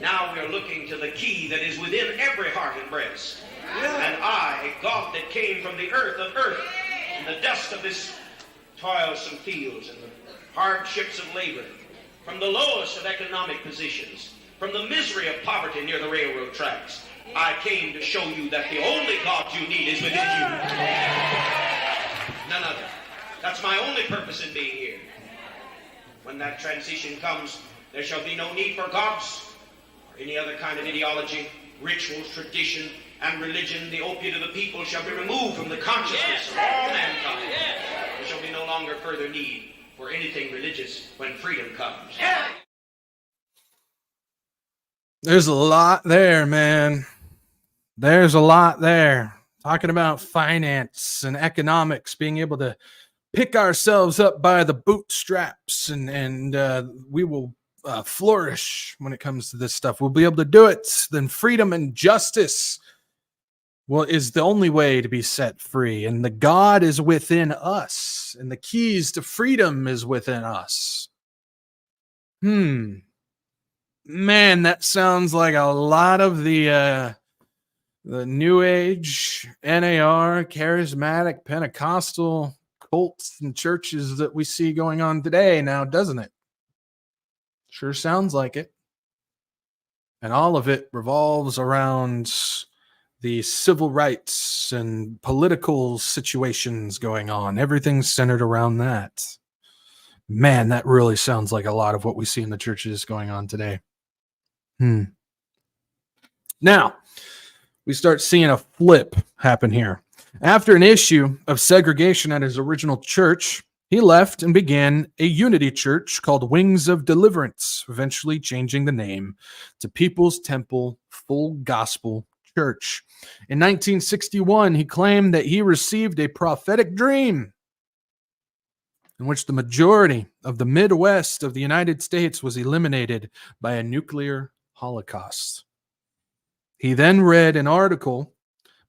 Now we are looking to the key that is within every heart and breast. And I, God that came from the earth of earth, and the dust of this toilsome fields and the hardships of labor, from the lowest of economic positions, from the misery of poverty near the railroad tracks, I came to show you that the only God you need is within you. None other. That's my only purpose in being here. When that transition comes, there shall be no need for gods or any other kind of ideology, rituals, tradition, and religion. The opiate of the people shall be removed from the consciousness of all mankind. There shall be no longer further need for anything religious when freedom comes. There's a lot there, man. There's a lot there. Talking about finance and economics, being able to pick ourselves up by the bootstraps, and we will flourish when it comes to this stuff. We'll be able to do it. Then freedom and justice is the only way to be set free. And the God is within us. And the keys to freedom is within us. Man, that sounds like a lot of the New Age, NAR, charismatic, Pentecostal cults and churches that we see going on today now, doesn't it? Sure sounds like it. And all of it revolves around the civil rights and political situations going on. Everything's centered around that. Man, that really sounds like a lot of what we see in the churches going on today. Now, we start seeing a flip happen here. After an issue of segregation at his original church, he left and began a unity church called Wings of Deliverance, eventually changing the name to People's Temple Full Gospel Church. In 1961, he claimed that he received a prophetic dream in which the majority of the Midwest of the United States was eliminated by a nuclear holocaust. He then read an article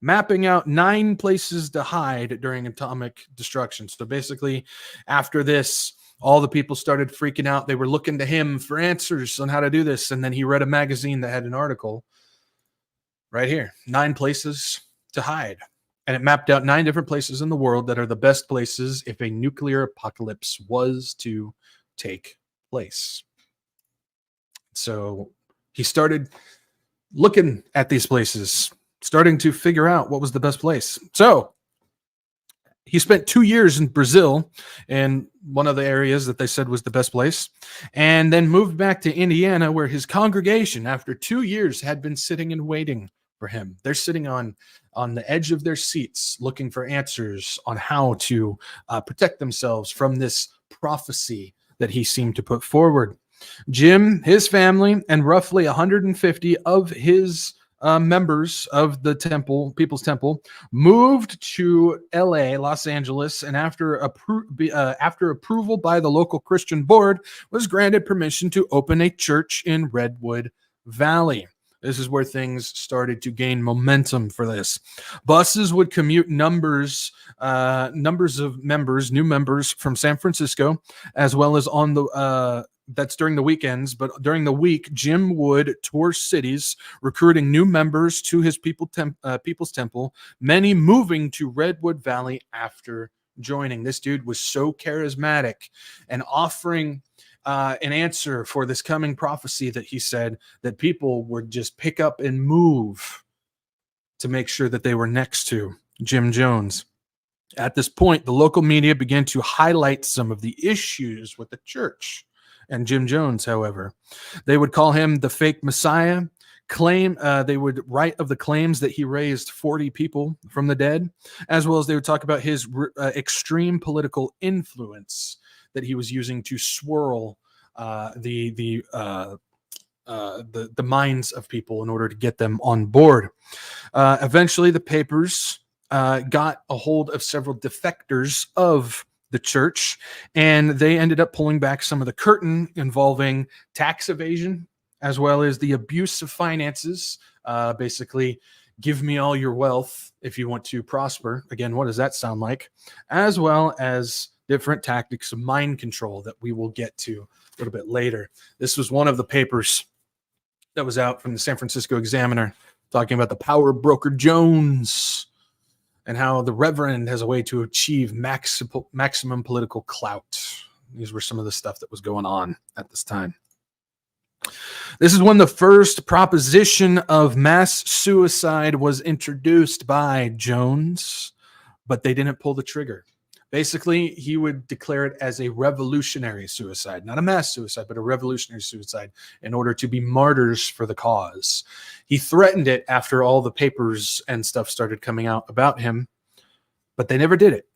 mapping out 9 places to hide during atomic destruction. So basically, after this, all the people started freaking out. They were looking to him for answers on how to do this. And then he read a magazine that had an article right here, 9 places to hide. And it mapped out 9 different places in the world that are the best places if a nuclear apocalypse was to take place. So he started looking at these places, starting to figure out what was the best place. So he spent 2 years in Brazil, in one of the areas that they said was the best place, and then moved back to Indiana, where his congregation, after 2 years, had been sitting and waiting for him. They're sitting on the edge of their seats, looking for answers on how to protect themselves from this prophecy that he seemed to put forward. Jim, his family, and roughly 150 of his members of the temple, People's Temple, moved to L.A., Los Angeles, and after approval by the local Christian board, was granted permission to open a church in Redwood Valley. This is where things started to gain momentum for this. Buses would commute numbers of members, new members from San Francisco, as well as on the that's during the weekends, but during the week, Jim would tour cities, recruiting new members to his People's Temple, many moving to Redwood Valley after joining. This dude was so charismatic and offering an answer for this coming prophecy that he said that people would just pick up and move to make sure that they were next to Jim Jones. At this point, the local media began to highlight some of the issues with the church and Jim Jones. However, they would call him the fake Messiah. They would write of the claims that he raised 40 people from the dead, as well as they would talk about his extreme political influence that he was using to swirl the minds of people in order to get them on board. Eventually, the papers got a hold of several defectors of the church, and they ended up pulling back some of the curtain involving tax evasion, as well as the abuse of finances. Basically, give me all your wealth if you want to prosper. Again, what does that sound like? As well as different tactics of mind control that we will get to a little bit later. This was one of the papers that was out from the San Francisco Examiner talking about the power broker Jones and how the Reverend has a way to achieve maximum political clout. These were some of the stuff that was going on at this time. This is when the first proposition of mass suicide was introduced by Jones, but they didn't pull the trigger. Basically, he would declare it as a revolutionary suicide, not a mass suicide, but a revolutionary suicide in order to be martyrs for the cause. He threatened it after all the papers and stuff started coming out about him, but they never did it.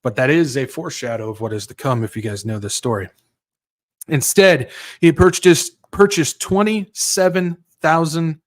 But that is a foreshadow of what is to come if you guys know this story. Instead, he purchased 27,000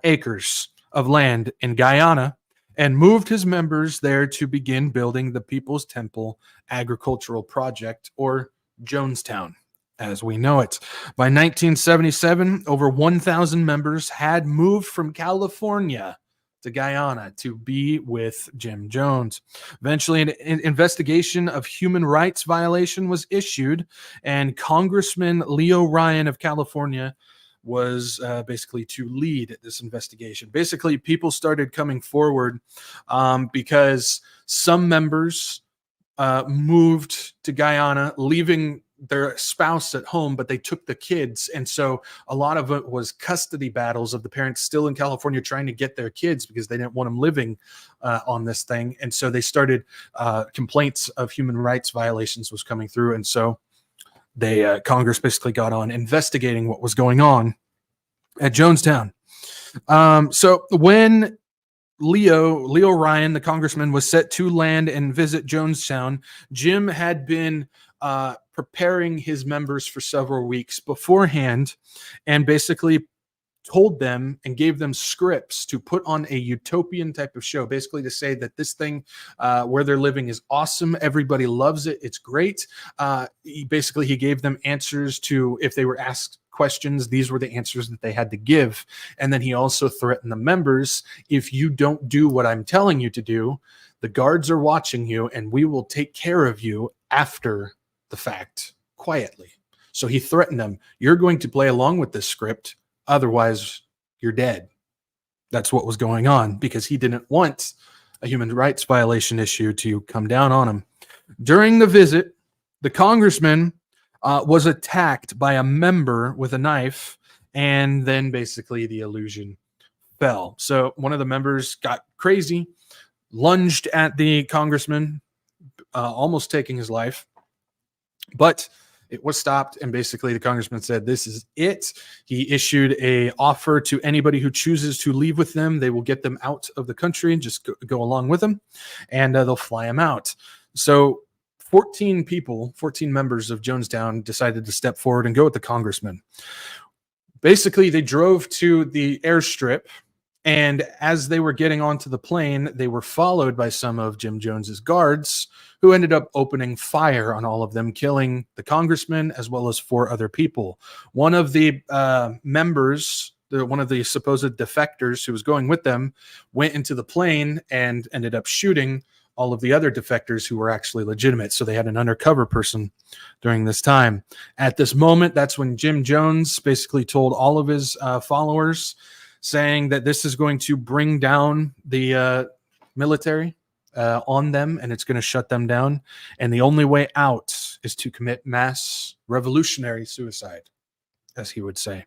acres of land in Guyana and moved his members there to begin building the People's Temple Agricultural Project, or Jonestown, as we know it. By 1977, over 1,000 members had moved from California to Guyana to be with Jim Jones. Eventually, an investigation of human rights violation was issued, and Congressman Leo Ryan of California was basically to lead this investigation. Basically, people started coming forward because some members moved to Guyana, leaving their spouse at home, but they took the kids. And so a lot of it was custody battles of the parents still in California trying to get their kids because they didn't want them living on this thing. And so they started complaints of human rights violations was coming through. And so Congress basically got on investigating what was going on at Jonestown. So when Leo Ryan, the congressman, was set to land and visit Jonestown, Jim had been preparing his members for several weeks beforehand and basically told them and gave them scripts to put on a utopian type of show, basically to say that this thing where they're living is awesome. Everybody loves it. It's great. He gave them answers to, if they were asked questions, these were the answers that they had to give. And then he also threatened the members, if you don't do what I'm telling you to do, the guards are watching you and we will take care of you after the fact, quietly. So he threatened them, you're going to play along with this script, otherwise you're dead. That's what was going on, because he didn't want a human rights violation issue to come down on him. During the visit, the congressman was attacked by a member with a knife, and then basically the illusion fell. So one of the members got crazy, lunged at the congressman, almost taking his life, but it was stopped, and basically the congressman said, this is it. He issued a offer to anybody who chooses to leave with them. They will get them out of the country and just go along with them, and they'll fly them out. So 14 members of Jonestown decided to step forward and go with the congressman. Basically, they drove to the airstrip And as they were getting onto the plane, they were followed by some of Jim Jones's guards, who ended up opening fire on all of them, killing the congressman as well as 4 other people. One of the members, one of the supposed defectors who was going with them, went into the plane and ended up shooting all of the other defectors who were actually legitimate. So they had an undercover person during this time. At this moment, that's when Jim Jones basically told all of his followers, saying that this is going to bring down the military on them, and it's going to shut them down. And the only way out is to commit mass revolutionary suicide, as he would say.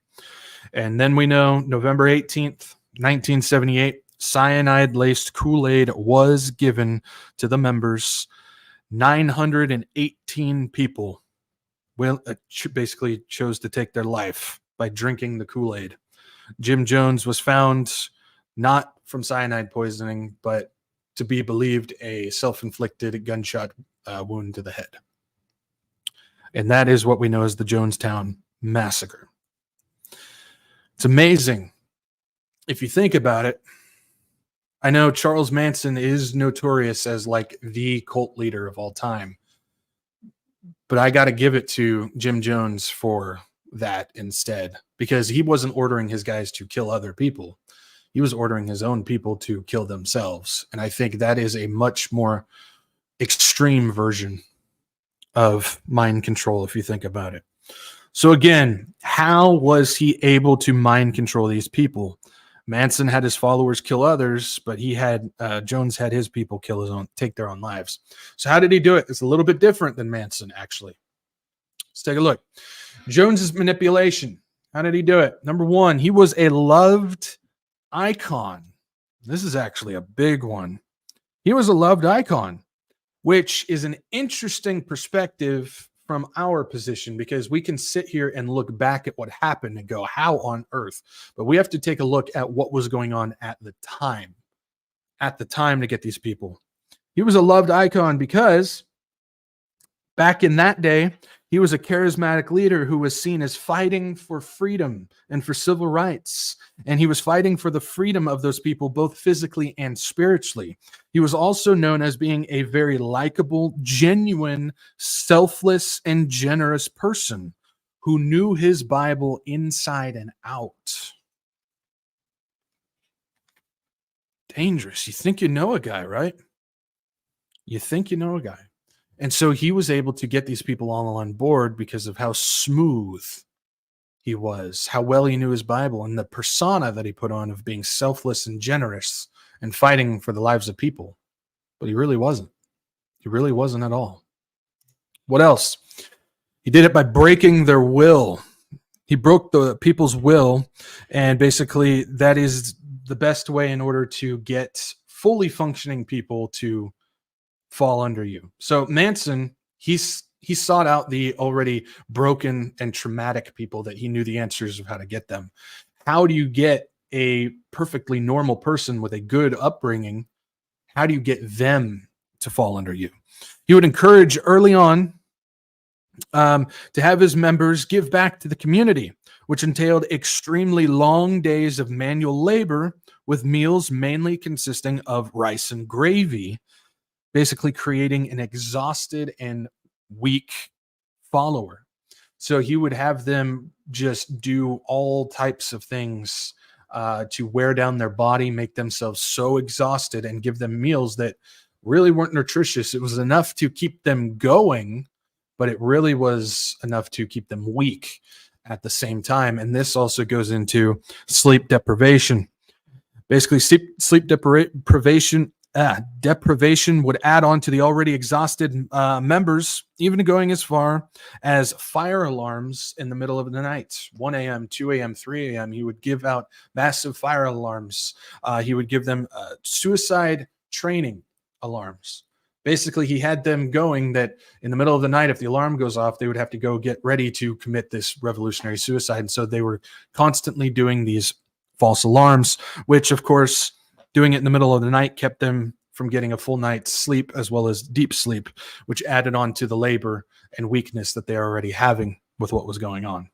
And then we know November 18th, 1978, cyanide-laced Kool-Aid was given to the members. 918 people basically chose to take their life by drinking the Kool-Aid. Jim Jones was found not from cyanide poisoning, but to be believed a self-inflicted gunshot wound to the head. And that is what we know as the Jonestown Massacre. It's amazing. If you think about it, I know Charles Manson is notorious as like the cult leader of all time, but I got to give it to Jim Jones for that instead, because he wasn't ordering his guys to kill other people. He was ordering his own people to kill themselves. And I think that is a much more extreme version of mind control, if you think about it. So again, how was he able to mind control these people? Manson had his followers kill others, but Jones had his people take their own lives. So how did he do it? It's a little bit different than Manson, actually. Let's take a look. Jones's manipulation. How did he do it? Number 1, he was a loved icon. This is actually a big one. He was a loved icon, which is an interesting perspective from our position, because we can sit here and look back at what happened and go, how on earth? But we have to take a look at what was going on at the time to get these people. He was a loved icon because back in that day, he was a charismatic leader who was seen as fighting for freedom and for civil rights. And he was fighting for the freedom of those people, both physically and spiritually. He was also known as being a very likable, genuine, selfless, and generous person who knew his Bible inside and out. Dangerous. You think you know a guy, right? You think you know a guy. And so he was able to get these people all on board because of how smooth he was, how well he knew his Bible, and the persona that he put on of being selfless and generous and fighting for the lives of people. But he really wasn't. He really wasn't at all. What else? He did it by breaking their will. He broke the people's will, and basically that is the best way in order to get fully functioning people to fall under you. So Manson, he sought out the already broken and traumatic people that he knew the answers of how to get them. How do you get a perfectly normal person with a good upbringing? How do you get them to fall under you? He would encourage early on to have his members give back to the community, which entailed extremely long days of manual labor with meals mainly consisting of rice and gravy, basically creating an exhausted and weak follower. So he would have them just do all types of things to wear down their body, make themselves so exhausted, and give them meals that really weren't nutritious. It was enough to keep them going, but it really was enough to keep them weak at the same time. And this also goes into sleep deprivation. Basically, sleep deprivation would add on to the already exhausted members, even going as far as fire alarms in the middle of the night. 1 a.m., 2 a.m., 3 a.m. He would give out massive fire alarms. He would give them suicide training alarms. Basically, he had them going that in the middle of the night, if the alarm goes off, they would have to go get ready to commit this revolutionary suicide. And so they were constantly doing these false alarms, which, of course, doing it in the middle of the night kept them from getting a full night's sleep as well as deep sleep, which added on to the labor and weakness that they're already having with what was going on.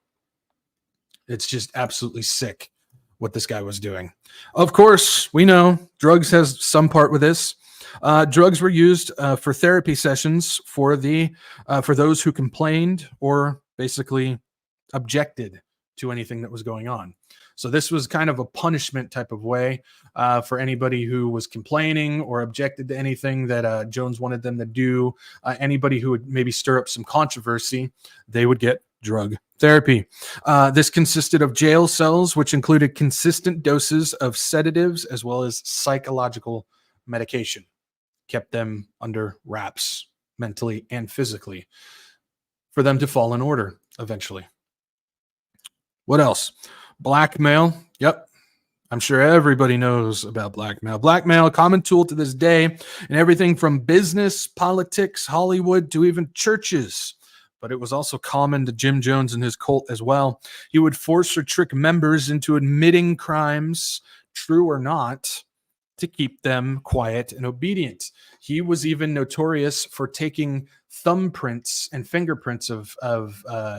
It's just absolutely sick what this guy was doing. Of course, we know drugs has some part with this. Drugs were used for therapy sessions for those who complained or basically objected to anything that was going on. So this was kind of a punishment type of way for anybody who was complaining or objected to anything that Jones wanted them to do. Anybody who would maybe stir up some controversy, they would get drug therapy. This consisted of jail cells, which included consistent doses of sedatives as well as psychological medication. Kept them under wraps mentally and physically for them to fall in order eventually. What else? Blackmail. Yep. I'm sure everybody knows about blackmail. Blackmail, a common tool to this day in everything from business, politics, Hollywood, to even churches. But it was also common to Jim Jones and his cult as well. He would force or trick members into admitting crimes, true or not, to keep them quiet and obedient. He was even notorious for taking thumbprints and fingerprints of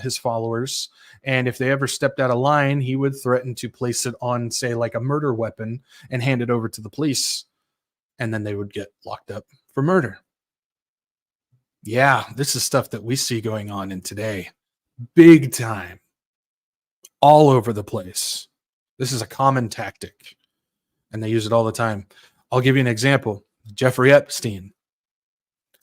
his followers. And if they ever stepped out of line, he would threaten to place it on, say, like a murder weapon and hand it over to the police. And then they would get locked up for murder. Yeah, this is stuff that we see going on in today. Big time. All over the place. This is a common tactic. And they use it all the time. I'll give you an example. Jeffrey Epstein.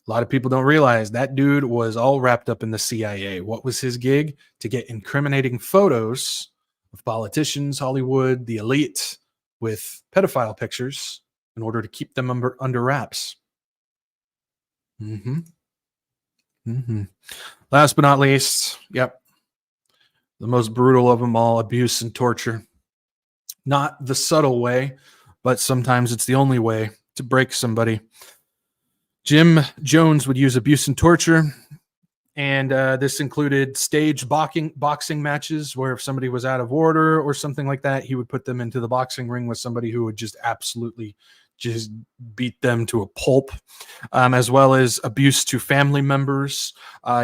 A lot of people don't realize that dude was all wrapped up in the CIA. What was his gig? To get incriminating photos of politicians, Hollywood, the elite, with pedophile pictures in order to keep them under wraps. Last but not least, the most brutal of them all, abuse and torture. Not the subtle way, but sometimes it's the only way to break somebody. Jim Jones would use abuse and torture, and this included staged boxing matches where if somebody was out of order or something like that, he would put them into the boxing ring with somebody who would just absolutely just beat them to a pulp, as well as abuse to family members.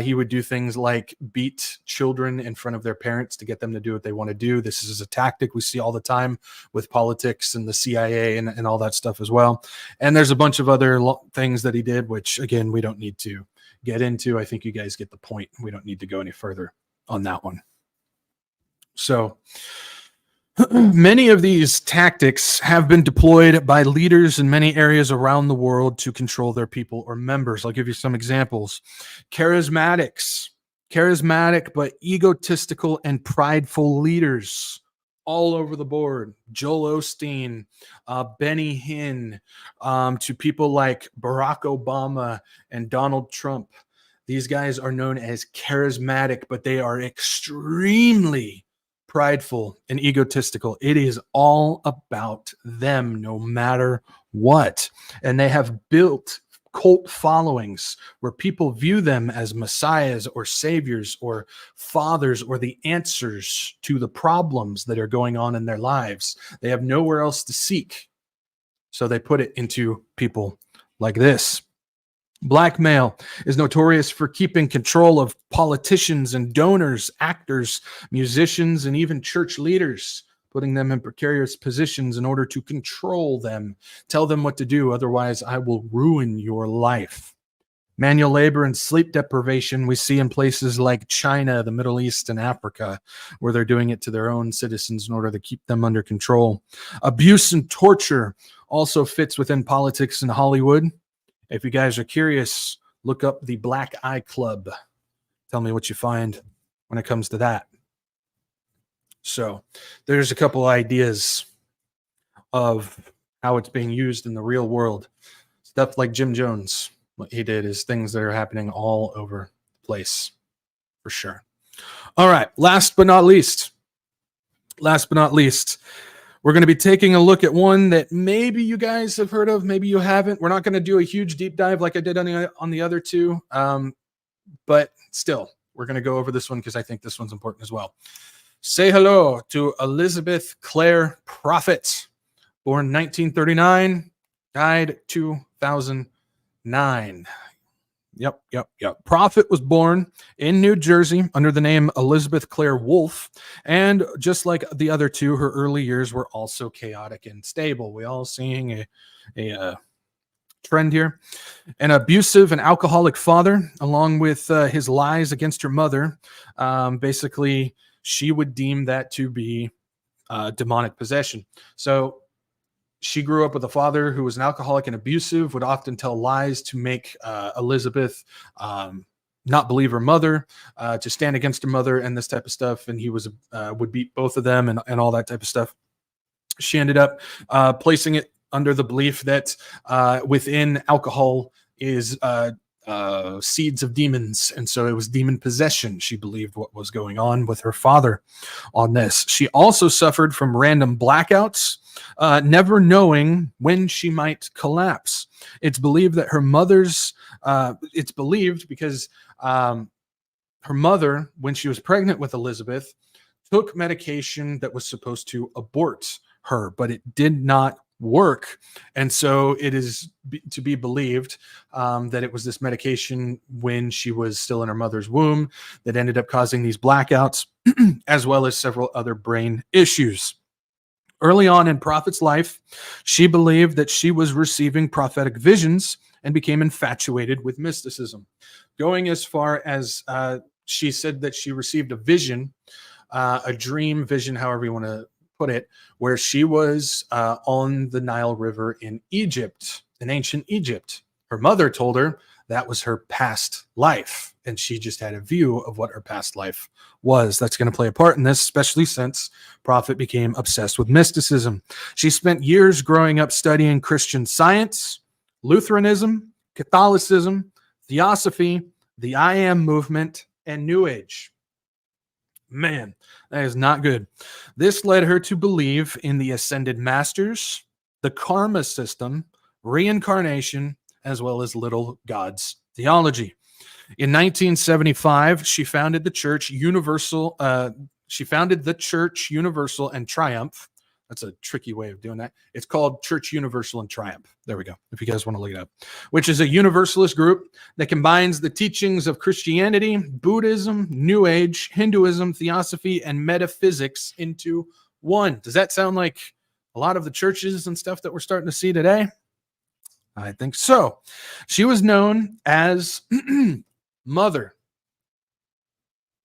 He would do things like beat children in front of their parents to get them to do what they want to do. This is a tactic we see all the time with politics and the CIA and all that stuff as well. And there's a bunch of other things that he did, which, again, we don't need to get into. I think you guys get the point. We don't need to go any further on that one. So many of these tactics have been deployed by leaders in many areas around the world to control their people or members. I'll give you some examples. Charismatic but egotistical and prideful leaders all over the board. Joel Osteen, Benny Hinn, to people like Barack Obama and Donald Trump. These guys are known as charismatic, but they are extremely prideful and egotistical. It is all about them no matter what. And they have built cult followings where people view them as messiahs or saviors or fathers or the answers to the problems that are going on in their lives. They have nowhere else to seek. So they put it into people like this. Blackmail is notorious for keeping control of politicians and donors, actors, musicians, and even church leaders, putting them in precarious positions in order to control them, tell them what to do, otherwise I will ruin your life. Manual labor and sleep deprivation we see in places like China, the Middle East, and Africa, where they're doing it to their own citizens in order to keep them under control. Abuse and torture also fits within politics in Hollywood. If you guys are curious, look up the Black Eye Club. Tell me what you find when it comes to that. So there's a couple ideas of how it's being used in the real world. Stuff like Jim Jones, what he did is things that are happening all over the place, for sure. All right, last but not least, we're going to be taking a look at one that maybe you guys have heard of, maybe you haven't. We're not going to do a huge deep dive like I did on the other two, but still, we're going to go over this one because I think this one's important as well. Say hello to Elizabeth Clare Prophet, born 1939, died 2009. Yep. Prophet was born in New Jersey under the name Elizabeth Clare Wolfe, and just like the other two, her early years were also chaotic and stable. We all seeing a trend here. An abusive and alcoholic father, along with his lies against her mother. Basically, she would deem that to be demonic possession. So she grew up with a father who was an alcoholic and abusive, would often tell lies to make Elizabeth not believe her mother, to stand against her mother and this type of stuff. And he would beat both of them and all that type of stuff. She ended up placing it under the belief that within alcohol is seeds of demons. And so it was demon possession. She believed what was going on with her father on this. She also suffered from random blackouts, never knowing when she might collapse. It's believed that her mother's, it's believed because her mother, when she was pregnant with Elizabeth, took medication that was supposed to abort her, but it did not work. And so it is to be believed that it was this medication when she was still in her mother's womb that ended up causing these blackouts, as well as several other brain issues. Early on in Prophet's life, she believed that she was receiving prophetic visions and became infatuated with mysticism, going as far as she said that she received a vision, a dream vision, however you want to put it, where she was on the Nile River in Egypt, in ancient Egypt. Her mother told her that was her past life, and she just had a view of what her past life was. That's going to play a part in this, especially since Prophet became obsessed with mysticism. She spent years growing up studying Christian Science, Lutheranism, Catholicism, Theosophy, the I Am movement, and New Age. Man, that is not good. This led her to believe in the ascended masters, the karma system, reincarnation, as well as little gods theology. In 1975, she founded the Church Universal. Universal and Triumph. That's a tricky way of doing that. It's called Church Universal and Triumph. There we go. If you guys want to look it up, which is a universalist group that combines the teachings of Christianity, Buddhism, New Age, Hinduism, Theosophy, and metaphysics into one. Does that sound like a lot of the churches and stuff that we're starting to see today? I think so. She was known as Mother.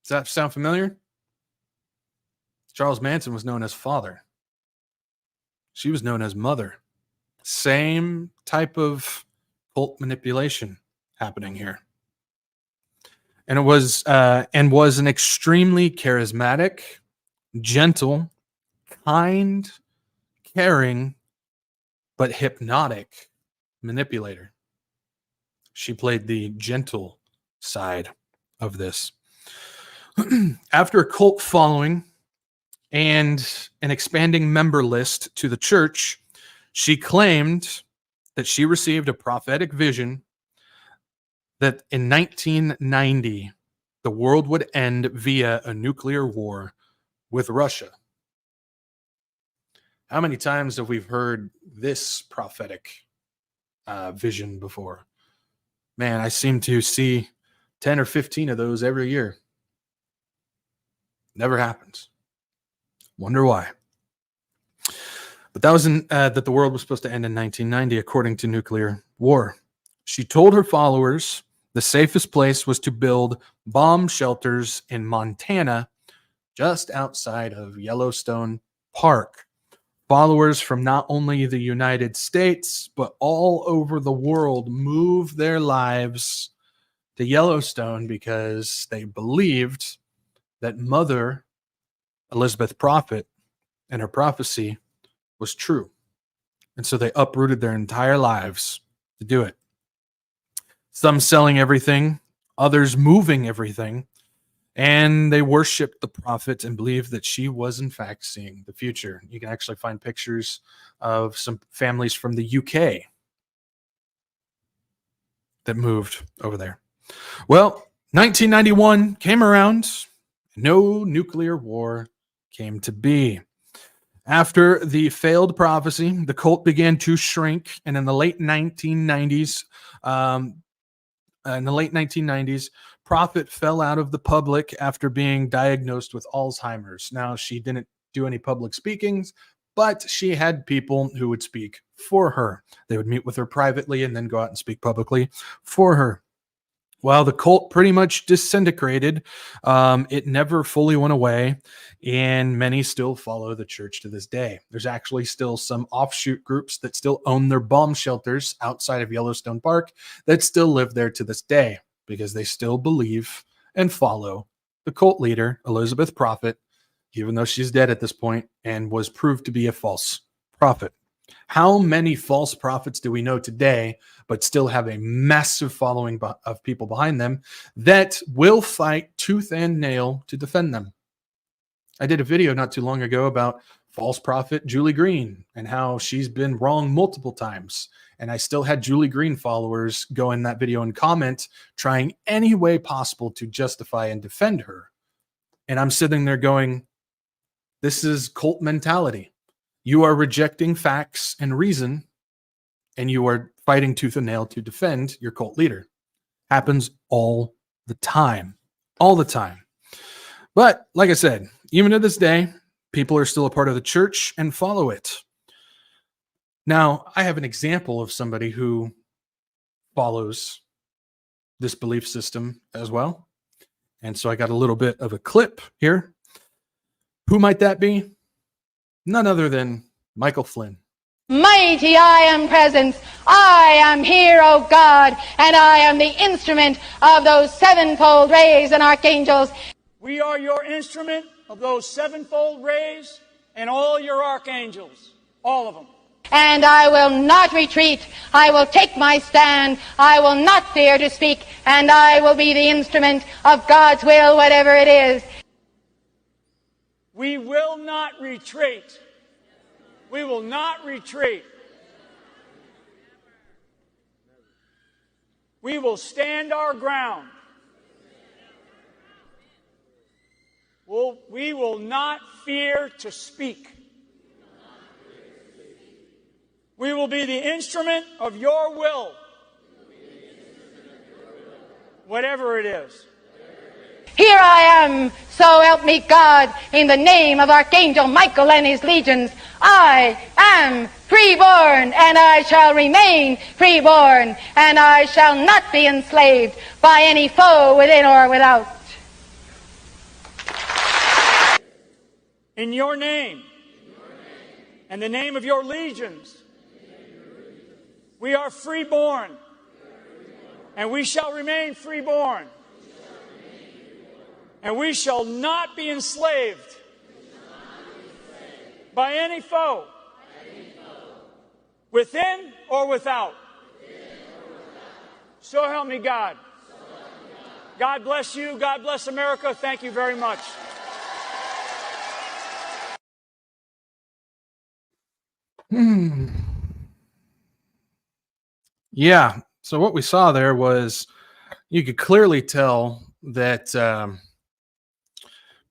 Does that sound familiar? Charles Manson was known as Father. She was known as Mother. Same type of cult manipulation happening here. And it was an extremely charismatic, gentle, kind, caring, but hypnotic manipulator. She played the gentle side of this. After a cult following and an expanding member list to the church, she claimed that she received a prophetic vision that in 1990, the world would end via a nuclear war with Russia. How many times have we heard this prophetic vision before? Man, I seem to see 10 or 15 of those every year. Never happens. Wonder why. But that was that the world was supposed to end in 1990, according to nuclear war. She told her followers the safest place was to build bomb shelters in Montana, just outside of Yellowstone Park. Followers from not only the United States, but all over the world moved their lives to Yellowstone because they believed that Mother Elizabeth Prophet and her prophecy was true. And so they uprooted their entire lives to do it. Some selling everything, others moving everything, and they worshiped the prophet and believed that she was in fact seeing the future. You can actually find pictures of some families from the UK that moved over there. Well, 1991 came around. No nuclear war came to be. After the failed prophecy, the cult began to shrink, and in the late 1990s, in the late 1990s, Prophet fell out of the public after being diagnosed with Alzheimer's. Now, she didn't do any public speakings, but she had people who would speak for her. They would meet with her privately and then go out and speak publicly for her. Well, the cult pretty much disintegrated. It never fully went away, and many still follow the church to this day. There's actually still some offshoot groups that still own their bomb shelters outside of Yellowstone Park that still live there to this day because they still believe and follow the cult leader, Elizabeth Prophet, even though she's dead at this point and was proved to be a false prophet. How many false prophets do we know today, but still have a massive following of people behind them that will fight tooth and nail to defend them? I did a video not too long ago about false prophet Julie Green and how she's been wrong multiple times. And I still had Julie Green followers go in that video and comment, trying any way possible to justify and defend her. And I'm sitting there going, this is cult mentality. You are rejecting facts and reason, and you are fighting tooth and nail to defend your cult leader. Happens all the time. All the time. But like I said, even to this day, people are still a part of the church and follow it. Now, I have an example of somebody who follows this belief system as well. And so I got a little bit of a clip here. Who might that be? None other than Michael Flynn. Mighty I am present, I am here, O God, and I am the instrument of those sevenfold rays and archangels. We are your instrument of those sevenfold rays and all your archangels, all of them. And I will not retreat, I will take my stand, I will not fear to speak, and I will be the instrument of God's will, whatever it is. We will not retreat. We will not retreat. We will stand our ground. We will not fear to speak. We will be the instrument of your will, whatever it is. Here I am, so help me God, in the name of Archangel Michael and his legions. I am freeborn, and I shall remain freeborn, and I shall not be enslaved by any foe within or without. In your name, and the name of your legions, we are freeborn, and we shall remain freeborn. And we shall not be enslaved by any foe, within or without. So help me God. God bless you. God bless America. Thank you very much. Yeah. So what we saw there was you could clearly tell that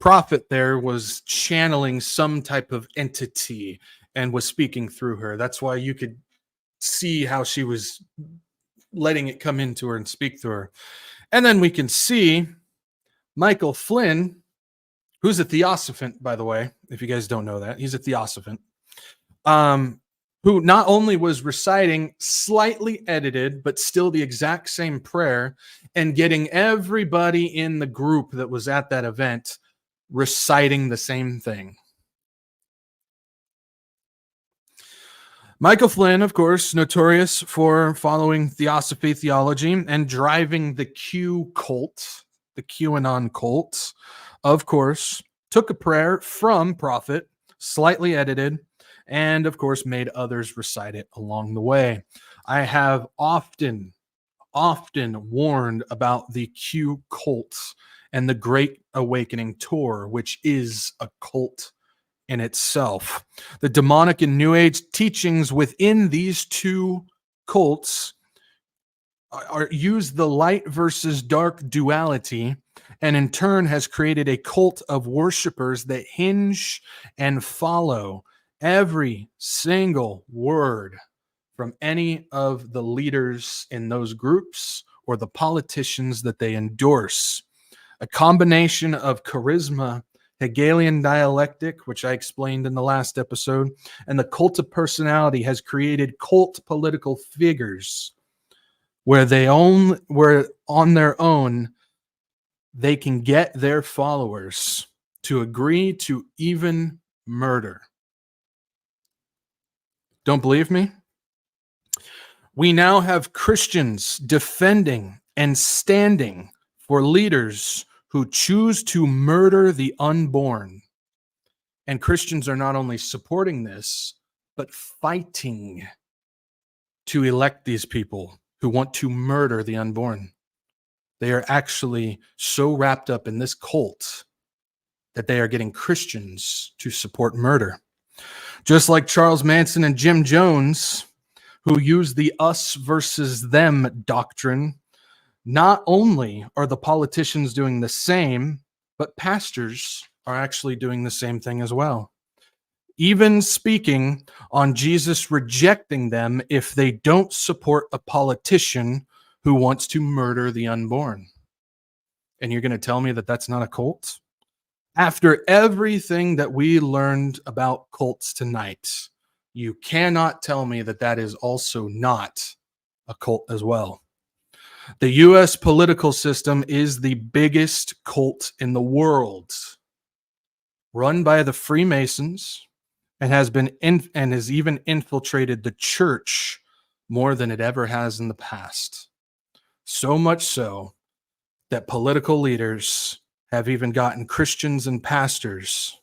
Prophet there was channeling some type of entity and was speaking through her. That's why you could see how she was letting it come into her and speak through her. And then we can see Michael Flynn, who's a theosophant, by the way, if you guys don't know that. He's a theosophant, who not only was reciting slightly edited, but still the exact same prayer and getting everybody in the group that was at that event reciting the same thing. Michael Flynn, of course, notorious for following theosophy theology and driving the Q cult, the QAnon cult, of course, took a prayer from Prophet, slightly edited, and of course made others recite it along the way. I have often warned about the Q cult and the Great Awakening Tour, which is a cult in itself. The demonic and New Age teachings within these two cults use the light versus dark duality, and in turn has created a cult of worshipers that hinge and follow every single word from any of the leaders in those groups or the politicians that they endorse. A combination of charisma, Hegelian dialectic, which I explained in the last episode, and the cult of personality has created cult political figures where on their own, they can get their followers to agree to even murder. Don't believe me? We now have Christians defending and standing for leaders who choose to murder the unborn. And Christians are not only supporting this, but fighting to elect these people who want to murder the unborn. They are actually so wrapped up in this cult that they are getting Christians to support murder. Just like Charles Manson and Jim Jones, who use the us versus them doctrine, not only are the politicians doing the same, but pastors are actually doing the same thing as well. Even speaking on Jesus rejecting them if they don't support a politician who wants to murder the unborn. And you're going to tell me that that's not a cult? After everything that we learned about cults tonight, you cannot tell me that that is also not a cult as well. The U.S. political system is the biggest cult in the world, run by the Freemasons, and has even infiltrated the church more than it ever has in the past. So much so that political leaders have even gotten Christians and pastors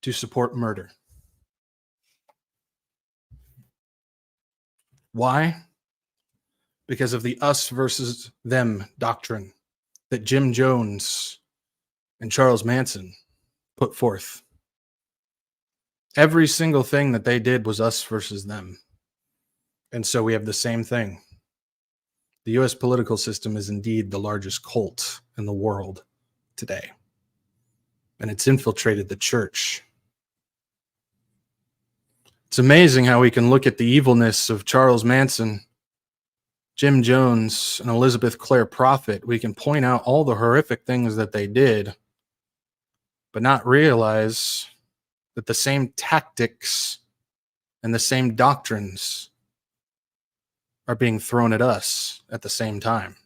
to support murder. Why? Because of the us versus them doctrine that Jim Jones and Charles Manson put forth. Every single thing that they did was us versus them. And so we have the same thing. The U.S. political system is indeed the largest cult in the world today. And it's infiltrated the church. It's amazing how we can look at the evilness of Charles Manson, Jim Jones, and Elizabeth Clare Prophet. We can point out all the horrific things that they did, but not realize that the same tactics and the same doctrines are being thrown at us at the same time.